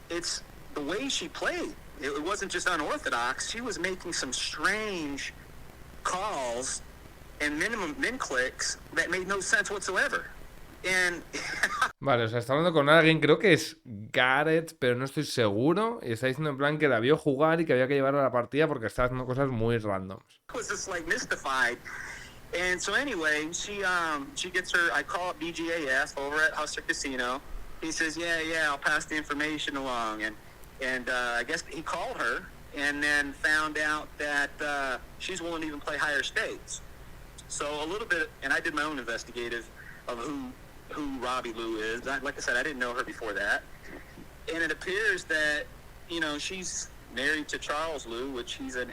the way she played. It wasn't just unorthodox. She was making some strange calls and min clicks that made no sense whatsoever. And Vale, o sea, está hablando con alguien, creo que es Gareth, pero no estoy seguro. Y está diciendo en plan que la vio jugar y que había que llevarla a la partida porque estaba haciendo cosas muy randoms. I was just like mystified. And so anyway, she gets her, I call up BGAF over at Hustler Casino. He says, yeah, I'll pass the information along. And I guess he called her and then found out that she's willing to even play higher stakes. So a little bit, and I did my own investigative of who Robbie Lou is. Like I said, I didn't know her before that. And it appears that, you know, she's married to Charles Lou, which he's not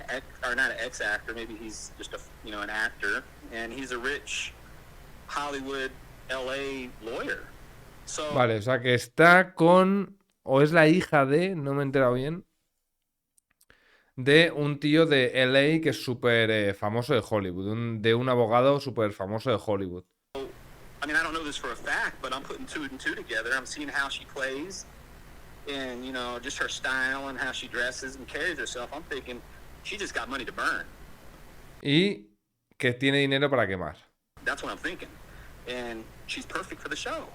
an ex-actor, maybe he's just an actor, and he's a rich Hollywood, LA lawyer. So, vale, o sea que está con, o es la hija de, no me he enterado bien, de un tío de LA que es súper famoso de Hollywood, de un abogado súper famoso de Hollywood. I mean, I don't know this for a fact, but I'm putting two and two together. I'm seeing how she plays and, you know, just her style and how she dresses and carries herself. I'm thinking she just got money to burn. Y que tiene dinero para quemar. That's what I'm thinking. And she's perfect for the show.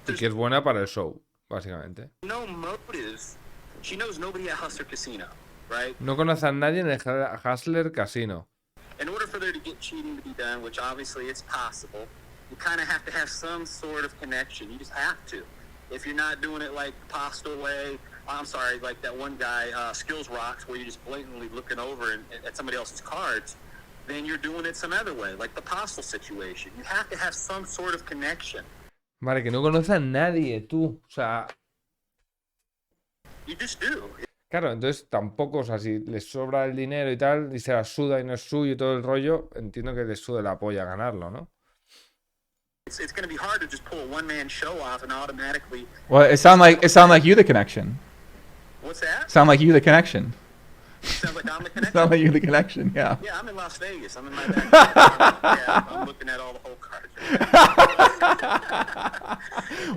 Y que es buena para el show, básicamente. No motives. She knows nobody at Hustler Casino, right? No conoce a nadie en el Hustler Casino. In order for there to get cheating to be done, which obviously it's possible, you kind of have to have some sort of connection. You just have to. If you're not doing it like Postal way, I'm sorry, like that one guy, Skills Rocks, where you're just blatantly looking over at somebody else's cards, then you're doing it some other way, like the Postal situation. You have to have some sort of connection. Vale, que no conoce a nadie, tú. O sea... You just do. Claro, entonces tampoco, o sea, si les sobra el dinero y tal, y se la suda y no es suyo y todo el rollo, entiendo que les sude la polla ganarlo, ¿no? It's going to be hard to just pull a one-man show off and automatically... Well, it sound like you the connection. What's that? Sound like you the connection. Sounds like I'm the connection. Sound like you the connection, yeah. Yeah, I'm in Las Vegas. I'm in my backyard. Yeah, I'm looking at all the whole cards.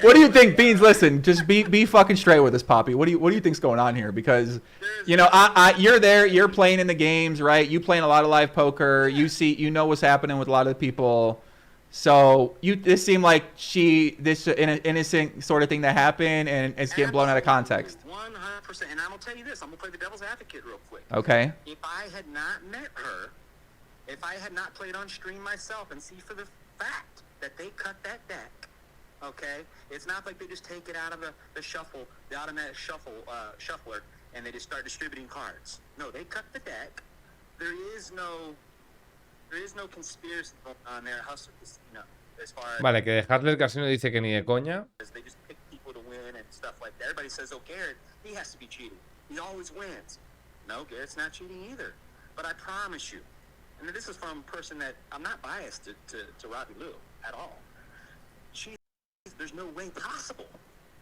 What do you think, Beans? Listen, just be fucking straight with us, Poppy. What do you think's going on here? Because, you know, you're there, you're playing in the games, right? You playing a lot of live poker. You know what's happening with a lot of the people. So this seemed like this innocent sort of thing that happened, and it's getting blown out of context. 100%. And I'm gonna tell you this. I'm gonna play the devil's advocate real quick. Okay. If I had not met her, if I had not played on stream myself, and see for the fact that they cut that deck, okay, it's not like they just take it out of the shuffle, the automatic shuffler, and they just start distributing cards. No, they cut the deck. There is no conspiracy going on there. Hustler Casino, as far as Vale, que dejarle el casino dice que ni de coña. they just pick people to win and stuff like that. Everybody says, "Oh, Garrett, he has to be cheating. He always wins." No, Garrett's not cheating either. But I promise you, and this is from a person that I'm not biased to Robbie Lou at all. There's no way possible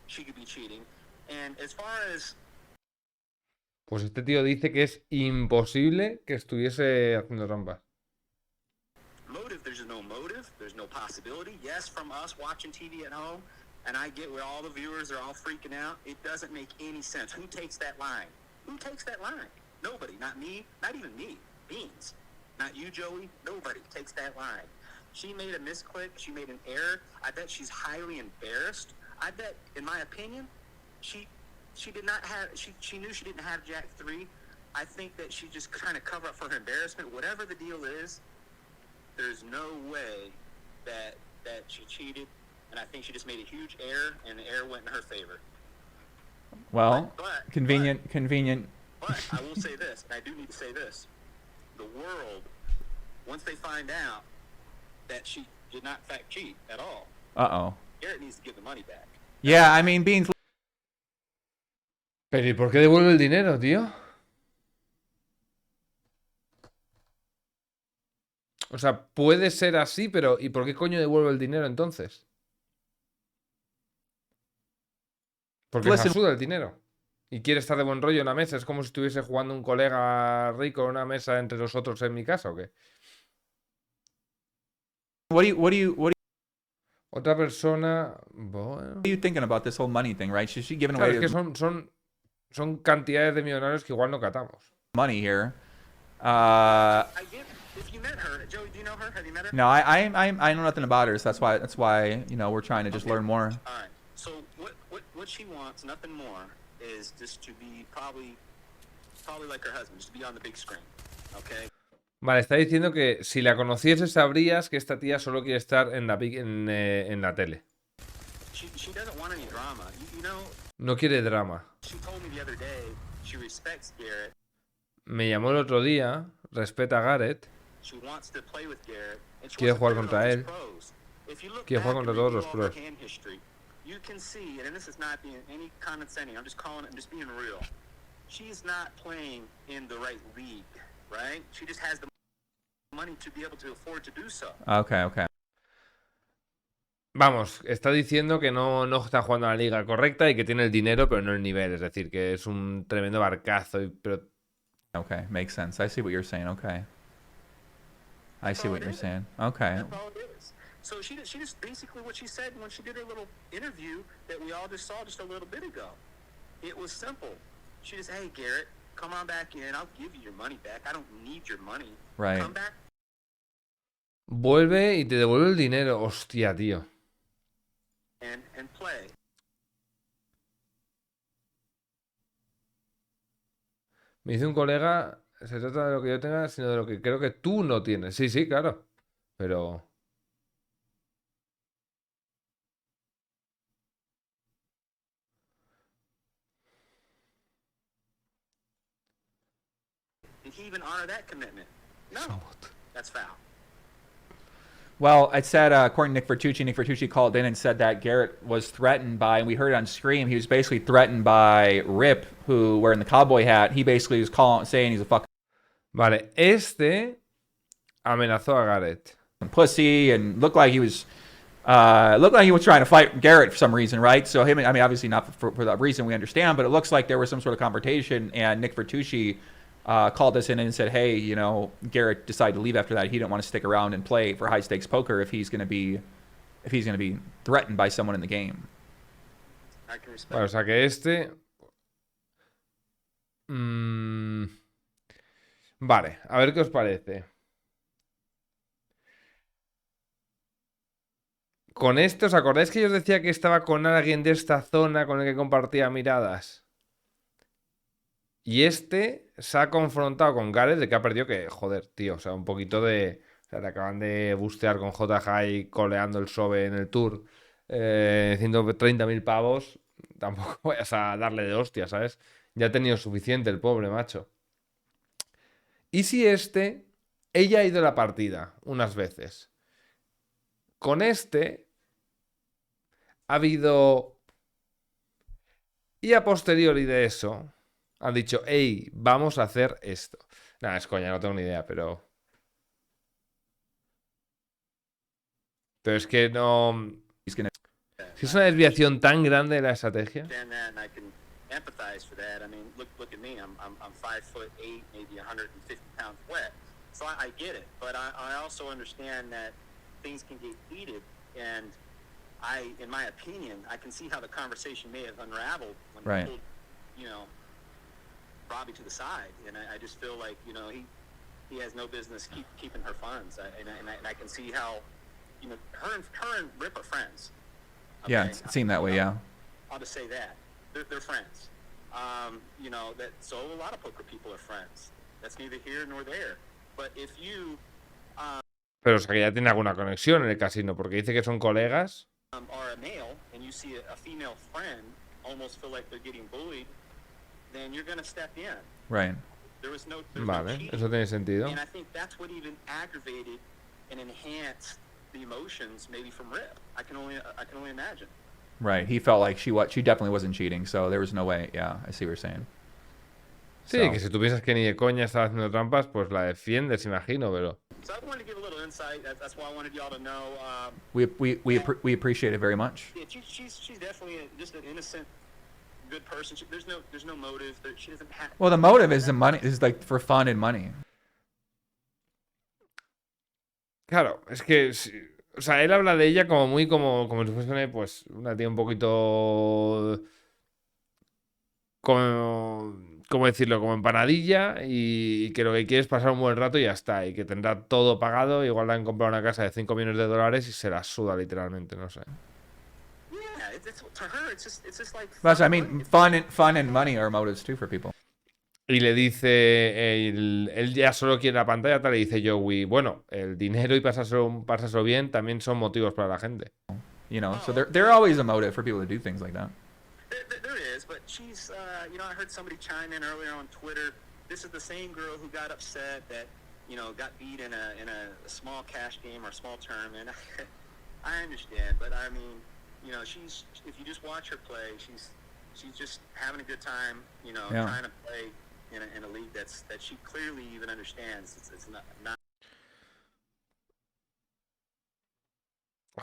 she could be cheating. And as far as Pues este tío dice que es imposible que estuviese haciendo trampas. motive, there's no motive, there's no possibility. Yes, from us watching TV at home, and I get where all the viewers are all freaking out. It doesn't make any sense. Who takes that line? Who takes that line? Nobody. Not me. Not even me. Beans. Not you, Joey. Nobody takes that line. She made a misclick. She made an error. I bet she's highly embarrassed. I bet, in my opinion, she did not have. She knew she didn't have Jack 3. I think that she just kind of covered up for her embarrassment. Whatever the deal is, there's no way that she cheated, and I think she just made a huge error, and the error went in her favor. Well, But convenient. But I will say this, and I do need to say this. The world, once they find out that she did not in fact cheat at all, Uh-oh. Garrett needs to give the money back. Yeah, I mean, Beans... Pero ¿y por qué devuelve el dinero, tío? O sea, puede ser así, pero ¿y por qué coño devuelve el dinero entonces? Porque se suda el dinero. Y quiere estar de buen rollo en la mesa. Es como si estuviese jugando un colega rico en una mesa entre nosotros en mi casa, ¿o qué? What do you Otra persona... Bueno. What are you thinking about this whole money thing, right? She's giving Claro, away es que son cantidades de millonarios que igual no catamos. money here. I get if you met her, Joey, do you know her? Have you met her? No, I know nothing about her, so that's why you know we're trying to just learn more. All right. So what she wants, nothing more, is just to be probably like her husband, just to be on the big screen. Okay. Vale, está diciendo que si la conocieses sabrías que esta tía solo quiere estar en la tele. She doesn't want any drama. You know, No quiere drama. she told me the other day she respects Garrett. Me llamó el otro día, respeta a Garrett, She wants to play with Garrett. And she quiere wants to jugar play with contra all his él, pros. If you look quiere jugar back contra and todos review los all her pros. hand history, you can see, and this is not being any condescending, I'm just being real. She's not playing in the right league, right? She just has the money to be able to afford to do so. Okay. Vamos, está diciendo que no está jugando a la liga correcta y que tiene el dinero pero no el nivel. Es decir, que es un tremendo barcazo. Pero... Okay, makes sense. I see what you're saying. Okay. I see what you're saying. Okay. That's all it is. So she just basically what she said when she did her little interview that we all just saw just a little bit ago. It was simple. She just, hey Garrett, come on back in. I'll give you your money back. I don't need your money. Right. Come back. Vuelve y te devuelve el dinero. Hostia, tío. And play. Me dice un colega, se trata de lo que yo tenga, sino de lo que creo que tú no tienes. Sí, claro. Pero... Did he even honor that commitment? No. That's foul. Well, it said, according to Nick Vertucci called in and said that Garrett was threatened by, and we heard it on Scream, he was basically threatened by Rip, who, wearing the cowboy hat, he basically was saying he's a fucking Vale, amenazó a Garrett. pussy, and looked like he was trying to fight Garrett for some reason, right? So him, I mean, obviously not for that reason we understand, but it looks like there was some sort of confrontation, and Nick Vertucci called us in and said, hey, you know, Garrett decided to leave after that. He didn't want to stick around and play for high stakes poker if he's going to be threatened by someone in the game. Vale, o sea que Vale, a ver qué os parece. Con esto, ¿os acordáis que yo os decía que estaba con alguien de esta zona con el que compartía miradas? Y se ha confrontado con Gareth de que ha perdido que, joder, tío, o sea, un poquito de... O sea, le acaban de bustear con J-High coleando el SOBE en el Tour. 130.000 pavos. Tampoco vayas a darle de hostia, ¿sabes? Ya ha tenido suficiente el pobre macho. Y si ella ha ido a la partida unas veces. Con ha habido... Y a posteriori de eso... Han dicho, hey, vamos a hacer esto. Nada, es coña, no tengo ni idea, pero... Pero es que no... Si es una desviación tan grande de la estrategia... Empathize for that. I mean, look at me. I'm 5'8", maybe 150 pounds wet. So I get it, but I also understand that things can get heated, and in my opinion, I can see how the conversation may have unraveled when right. Pulled, you know, Robbie to the side, and I just feel like, you know, he has no business keeping her funds, and I can see how, you know, her and Rip are friends. Okay? Yeah, it seemed that way. Yeah. I'll just say that. They're friends. You know, so a lot of poker people are friends. That's neither here nor there. But if you... Pero o sea que ya tiene alguna conexión en el casino, porque dice que son colegas. Are a male, and you see a female friend almost feel like they're getting bullied, then you're going to step in. Right. There's vale, eso tiene sentido. And I think that's what even aggravated and enhanced the emotions maybe from rip. I can only imagine. Right. He felt like she definitely wasn't cheating, so there was no way. Yeah, I see what you're saying. Sí, que si tú piensas que ni de coña estaba haciendo trampas, pues la defiendes, imagino, pero... So I wanted to give a little insight. That's why I wanted y'all to know. We appreciate it very much. Yeah, she's definitely just an innocent, good person. There's no motive. She doesn't have. Well, the motive is the money. Is like for fun and money. Claro, es que... O sea, él habla de ella como muy como si fuese, pues, una tía un poquito... ¿Cómo decirlo? Como empanadilla y que lo que quiere es pasar un buen rato y ya está. Y que tendrá todo pagado. Igual le han comprado una casa de 5 millones de dólares y se la suda literalmente, no sé. But I mean, fun and money are motives too for people. Y le dice, él ya solo quiere la pantalla, tal, le dice Joey, bueno, el dinero y pasárselo bien también son motivos para la gente. You know, so they're always a motive for people to do things like that. There is, but she's, you know, I heard somebody chime in earlier on Twitter. This is the same girl who got upset that, you know, got beat in a small cash game or a small tournament. I understand, but I mean, you know, if you just watch her play, she's just having a good time, you know, trying to play in a league that she clearly even understands. It's not.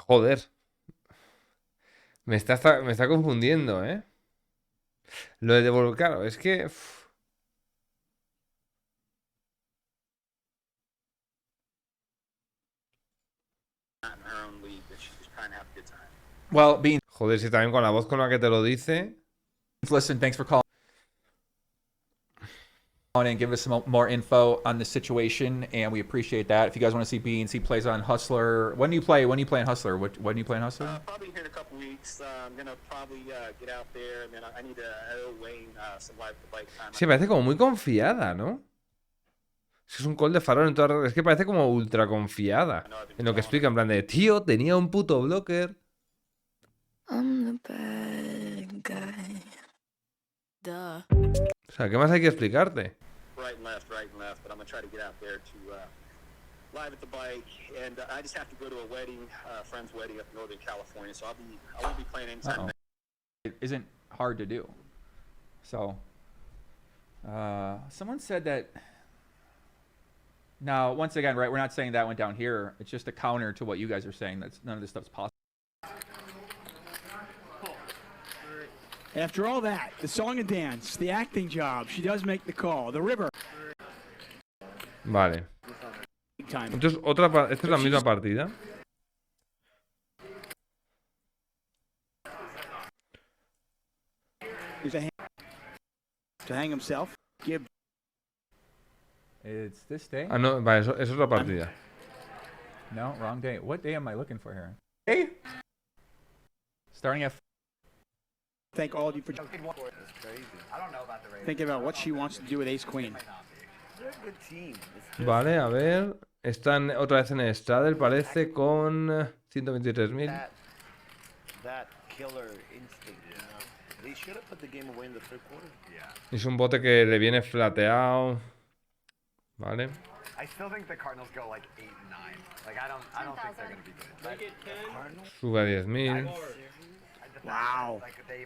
Joder. Me está confundiendo, ¿eh? Lo de devolver, claro, es que... Well, Beans. Joder, si también con la voz con la que te lo dice... Listen, thanks for calling and give us some more info on the situation, and we appreciate that. If you guys want to see Beans, he plays on Hustler. When do you play? When do you play on Hustler? When do you play on Hustler? Probably here in a couple weeks. I'm gonna probably get out there, and then I need to weigh some live time. Sí, parece como muy confiada, ¿no? Es un call de farol en todas... Es que parece como ultra confiada en lo que explica, en plan de, tío, tenía un puto blocker. I'm the bad guy. Duh. O sea, ¿qué más hay que explicarte? Right and left, but I'm gonna try to get out there to live at the bike, and I just have to go to a wedding, friend's wedding up in Northern California, so I won't be playing anytime. It isn't hard to do. So, someone said that. Now, once again, right, we're not saying that went down here. It's just a counter to what you guys are saying. That's none of this stuff's possible. After all that, the song and dance, the acting job, she does make the call. The river. Vale. Entonces, esta es la misma partida. There's a hand to hang himself. Give. It's this day? Ah, no, vale, eso es la partida. No, wrong day. What day am I looking for here? Hey! Starting at... Thank all of you for thinking about what she wants to do with Ace Queen. Vale, a ver. Están otra vez en el Straddle, parece, con 123.000. Es un bote que le viene flateado. Vale. Sube a 10.000. Wow.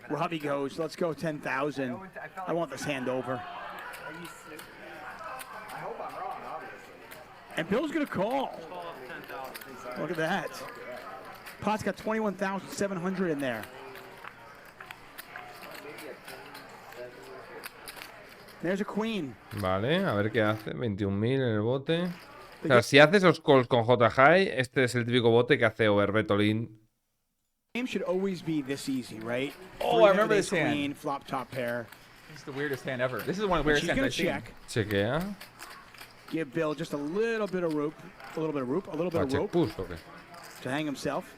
Robbie goes, let's go 10,000. I want this hand over. And Bill's going to call. Look at that. Pot's got 21,700 in there. There's a queen. Vale, a ver qué hace. 21.000 en el bote. O sea, si haces los calls con J-High, este es el típico bote que hace overbet all-in. Game should always be this easy, right? Oh, I remember this hand. Queen, flop top pair. This is the weirdest hand ever. This is one of the weirdest hands I've seen. Chequea. Give Bill just a little bit of rope, a little bit of rope, a little bit of rope push, okay, to hang himself.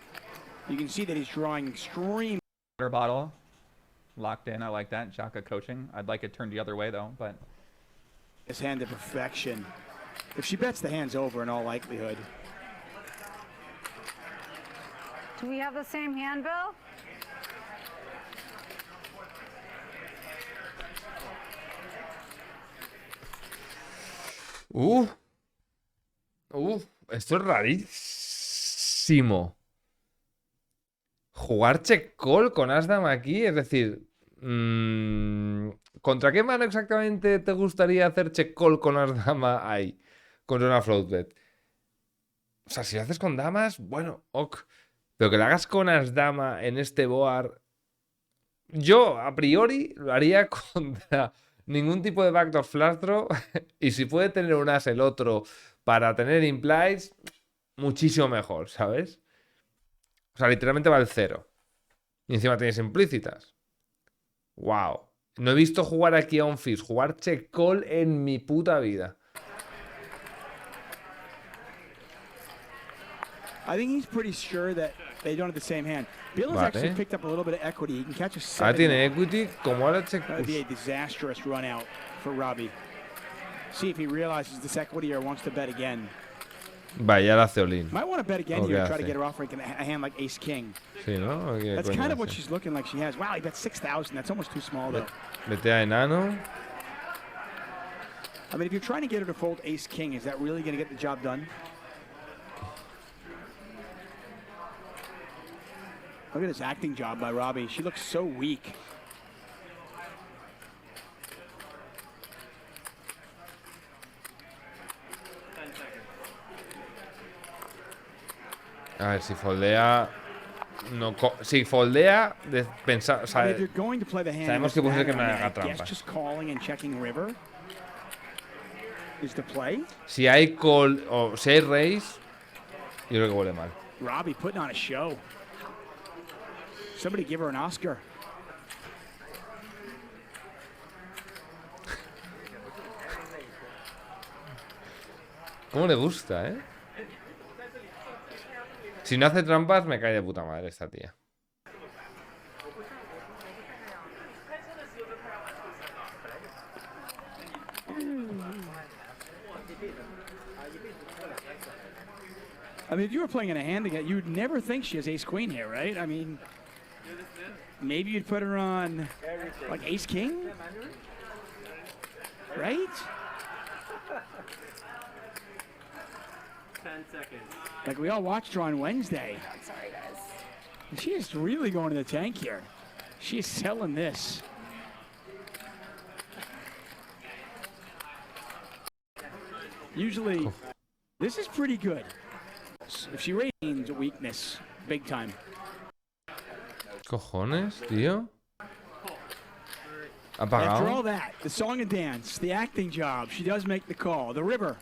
You can see that he's drawing extreme. Water bottle locked in. I like that. Jaka coaching. I'd like it turned the other way though, but his hand to perfection. If she bets, the hand's over in all likelihood. Do we have the same hand, Bill? Esto es rarísimo. clarísimo. Jugar check call con as-dama aquí, es decir, ¿contra qué mano exactamente te gustaría hacer check call con as-dama ahí? Contra una float bet. O sea, si lo haces con damas, bueno, ok. Pero que lo hagas con as-dama en este board, yo a priori lo haría contra ningún tipo de backdoor flush draw. Y si puede tener un as el otro para tener implies, muchísimo mejor, ¿sabes? O sea, literalmente va al 0. Y encima tienes implícitas. Wow. No he visto jugar aquí a un fish, jugar check call en mi puta vida. I think he's pretty sure that they don't have the same hand. Bill has actually picked up a little bit of equity. He can catch a 7. Ahora tiene equity, como ahora check. That would be a disastrous run out for Robbie. See if he realizes this equity or wants to bet again. Vaya, la hace all-in. Might want to bet again here and try to get her off rank in a hand like ace king. Sí, ¿no? That's kind of what she's looking like she has. Wow, he bet 6,000. That's almost too small though. Vete a enano. I mean, if you're trying to get her to fold ace king, is that really going to get the job done? Look at this acting job by Robbie. She looks so weak. A ver, si foldea... No, si foldea, pensar, o sea, sabemos que puede ser que me haga trampas. Si hay call o si hay raise, yo creo que huele mal. Robbie putting on a show. Somebody give her an Oscar. ¿Cómo le gusta, eh? Si no hace trampas, me cae de puta madre esta tía. I mean, if you were playing in a hand again, you'd never think she has ace-queen here, right? I mean, maybe you'd put her on, like, ace-king? Right? 10 seconds. Like we all watched her on Wednesday. Sorry, guys. And she is really going to the tank here. She's selling this. Usually, this is pretty good. If she retains a weakness, big time. Cojones, tío. After all Apagado. that, the song and dance, the acting job, she does make the call. The river.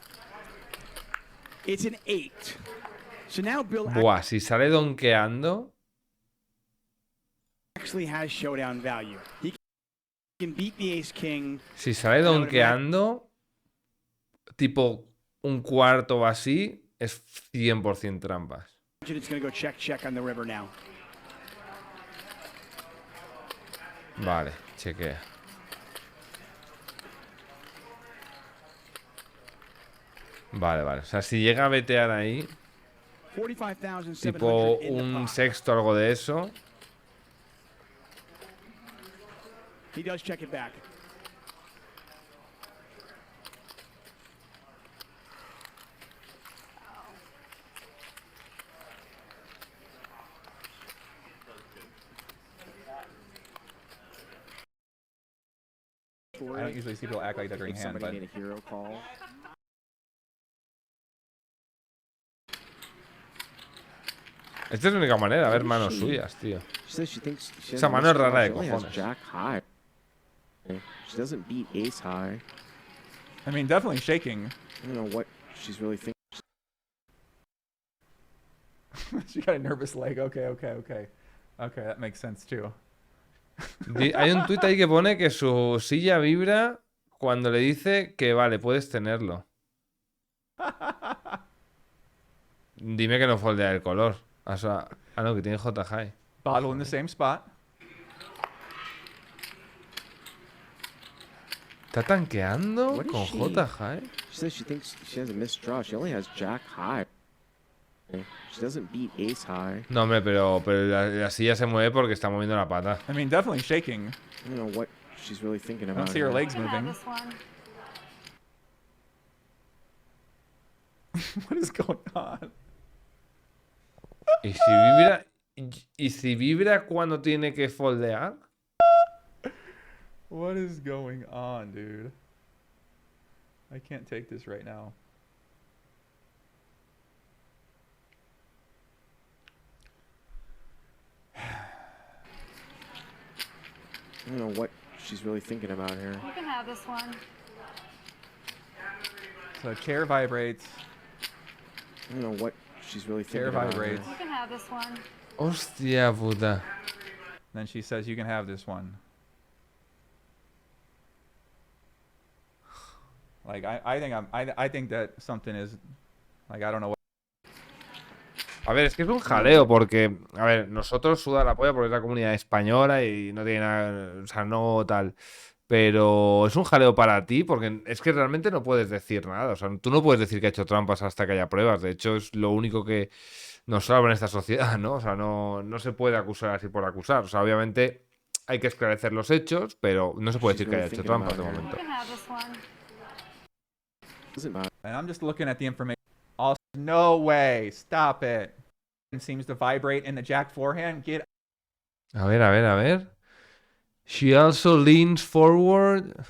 It's an 8. So now Bill Buah, si sale donkeando. actually has showdown value. He can beat the ace king. Si sale donkeando, tipo un cuarto o así, es 100% trampas. It's going to go check on the river now. Vale, chequea. Vale, vale. O sea, si llega a betear ahí, tipo un sexto o algo de eso. He does check it back. I don't usually see people act like that during hand, but... Somebody made a hero call. Esta es la única manera, a ver manos suyas, tío. Esa mano es rara de cojones. Jack high. She doesn't beat ace high. I mean, definitely shaking. I don't know what she's really thinking. She got a nervous leg. Okay, that makes sense too. Hay un tuit ahí que pone que su silla vibra cuando le dice que vale, puedes tenerlo. Dime que no foldea el color. O sea, no, que tiene J high. Bottle in the same spot. ¿Está tanqueando con she? J high? She says she thinks she has a missed draw. She only has Jack high. She doesn't beat ace high. No, hombre, pero la silla se mueve porque está moviendo la pata. I mean, definitely shaking. I don't know what she's really thinking I about. don't see her legs moving. This one. What is going on? ¿Y si vibra cuando tiene que foldear? What is going on, dude? I can't take this right now. I don't know what she's really thinking about here. You can have this one. So chair vibrates. I don't know what she's really thinking Chair about vibrates. here. You can have this one. Hostia puta. Then she says, "You can have this one." Like I think that something is, like, I don't know what. A ver, es que es un jaleo porque, a ver, nosotros suda la polla porque es la comunidad española y no tiene nada, o sea, no tal. Pero es un jaleo para ti porque es que realmente no puedes decir nada. O sea, tú no puedes decir que ha hecho trampas hasta que haya pruebas. De hecho, es lo único que nos salva en esta sociedad, ¿no? O sea, no se puede acusar así por acusar. O sea, obviamente hay que esclarecer los hechos, pero no se puede decir que haya hecho trampas de momento. You can have this one. And I'm just looking at the information. Also, no way. Stop it. It seems to vibrate in the Jack forehand. Get. A ver. She also leans forward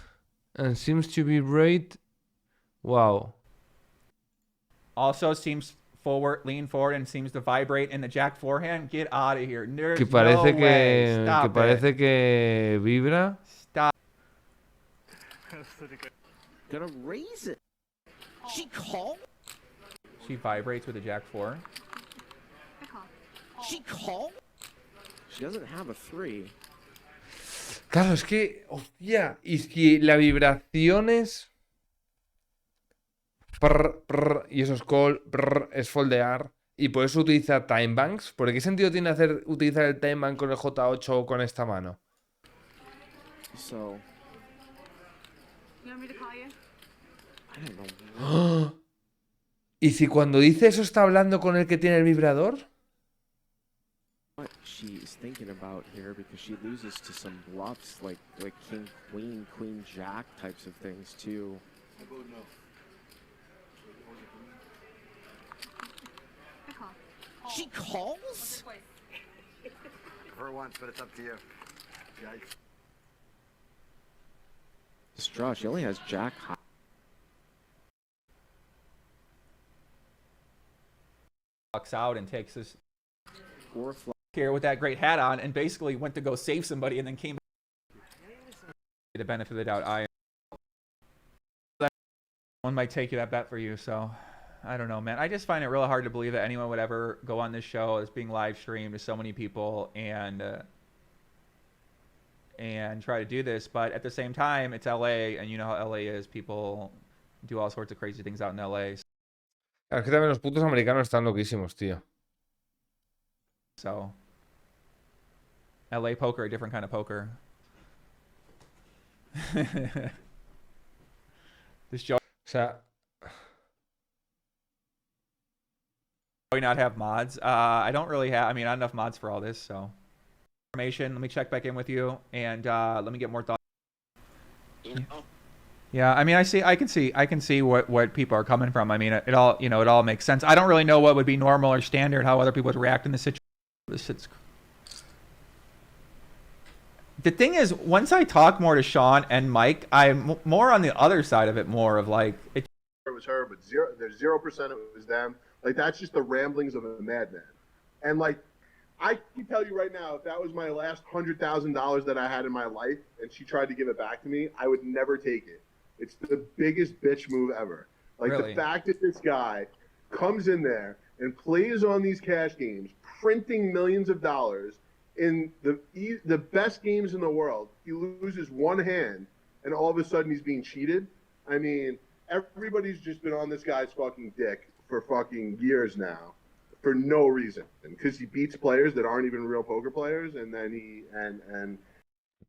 and seems to vibrate. Wow. Also seems lean forward and seems to vibrate in the Jack forehand. Get out of here. There's Que parece no way. Stop que it. parece que vibra. Stop. Gonna raise it. She called? She vibrates with a Jack 4. She called? She doesn't have a 3. Claro, es que, hostia, y si la vibración es y eso es call, es foldear, y por eso utiliza time banks, ¿por qué sentido tiene utilizar el time bank con el J8 o con esta mano? So, You want me to call you? I don't know. ¿Y si cuando dice eso está hablando con el que tiene el vibrador? What she is thinking about here, because she loses to some bluffs like king, queen, jack types of things too. She calls? For once, but it's up to you. Yikes. This draw, she only has jack high. Walks out and takes this Or here with that great hat on and basically went to go save somebody and then came the benefit of the doubt. One might take that bet for you, so I don't know, man. I just find it really hard to believe that anyone would ever go on this show that's being live streamed to so many people and try to do this. But at the same time, it's LA, and you know how LA is. People do all sorts of crazy things out in LA. Claro, es que también los putos americanos están loquísimos, tío. So, LA poker, a different kind of poker. This Joey. O sea, not have mods. I don't really have. I mean, not enough mods for all this. So, information. Let me check back in with you, and let me get more thoughts. Yeah, I mean, I can see what people are coming from. I mean, it all makes sense. I don't really know what would be normal or standard, how other people would react in this situation. The thing is, once I talk more to Sean and Mike, I'm more on the other side of it, more of like it was her, but there's 0% it was them. Like, that's just the ramblings of a madman. And like, I can tell you right now, if that was my last $100,000 that I had in my life and she tried to give it back to me, I would never take it. It's the biggest bitch move ever. Like, really? The fact that this guy comes in there and plays on these cash games, printing millions of dollars in the best games in the world, he loses one hand, and all of a sudden he's being cheated. I mean, everybody's just been on this guy's fucking dick for fucking years now, for no reason, because he beats players that aren't even real poker players, and then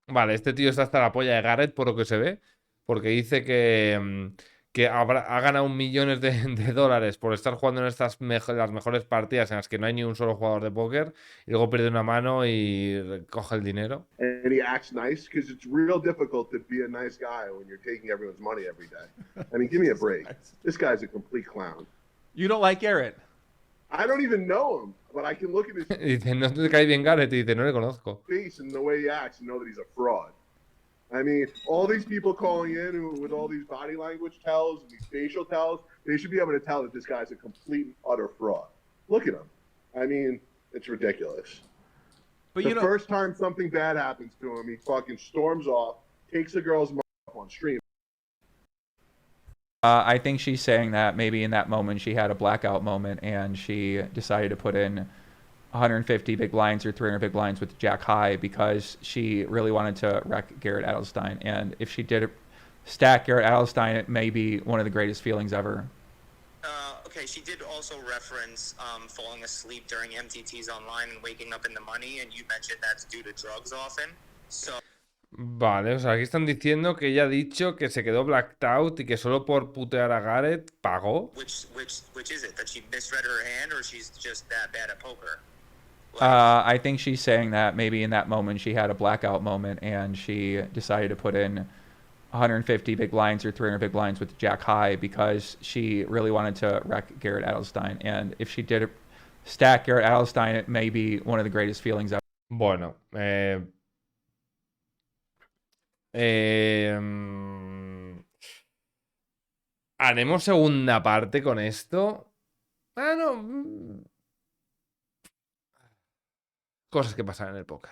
Vale, este tío está hasta la polla de Garrett por lo que se ve, porque dice que ha ganado millones de dólares por estar jugando en las mejores partidas en las que no hay ni un solo jugador de póker, y luego pierde una mano y coge el dinero. And he acts nice, because it's real difficult to be a nice guy when you're taking everyone's money every day. I mean, give me a break. This guy's a complete clown. You don't like Garrett? I don't even know him, but I can look at his Y dice, no te cae bien Gareth. Y dice, no le conozco. face and the way he acts and know that he's a fraud. I mean, all these people calling in with all these body language tells and these facial tells, they should be able to tell that this guy's a complete and utter fraud. Look at him. I mean, it's ridiculous. But the first time something bad happens to him, he fucking storms off, takes a girl's mom on stream. I think she's saying that maybe in that moment she had a blackout moment and she decided to put in 150 big blinds or 300 big blinds with Jack high because she really wanted to wreck Garrett Adelstein. And if she did stack Garrett Adelstein, it may be one of the greatest feelings ever. Okay, she did also reference falling asleep during MTTs online and waking up in the money, and you mentioned that's due to drugs often. So. Vale, o sea, aquí están diciendo que ella ha dicho que se quedó blacked out y que solo por putear a Gareth pagó. Which is it? That she misread her hand, or she's just that bad at poker? I think she's saying that maybe in that moment she had a blackout moment and she decided to put in 150 big blinds or 300 big blinds with Jack high because she really wanted to wreck Garrett Adelstein. And if she did stack Garrett Adelstein, it may be one of the greatest feelings ever. Bueno, haremos segunda parte con esto. Ah, no. Cosas que pasan en el póker.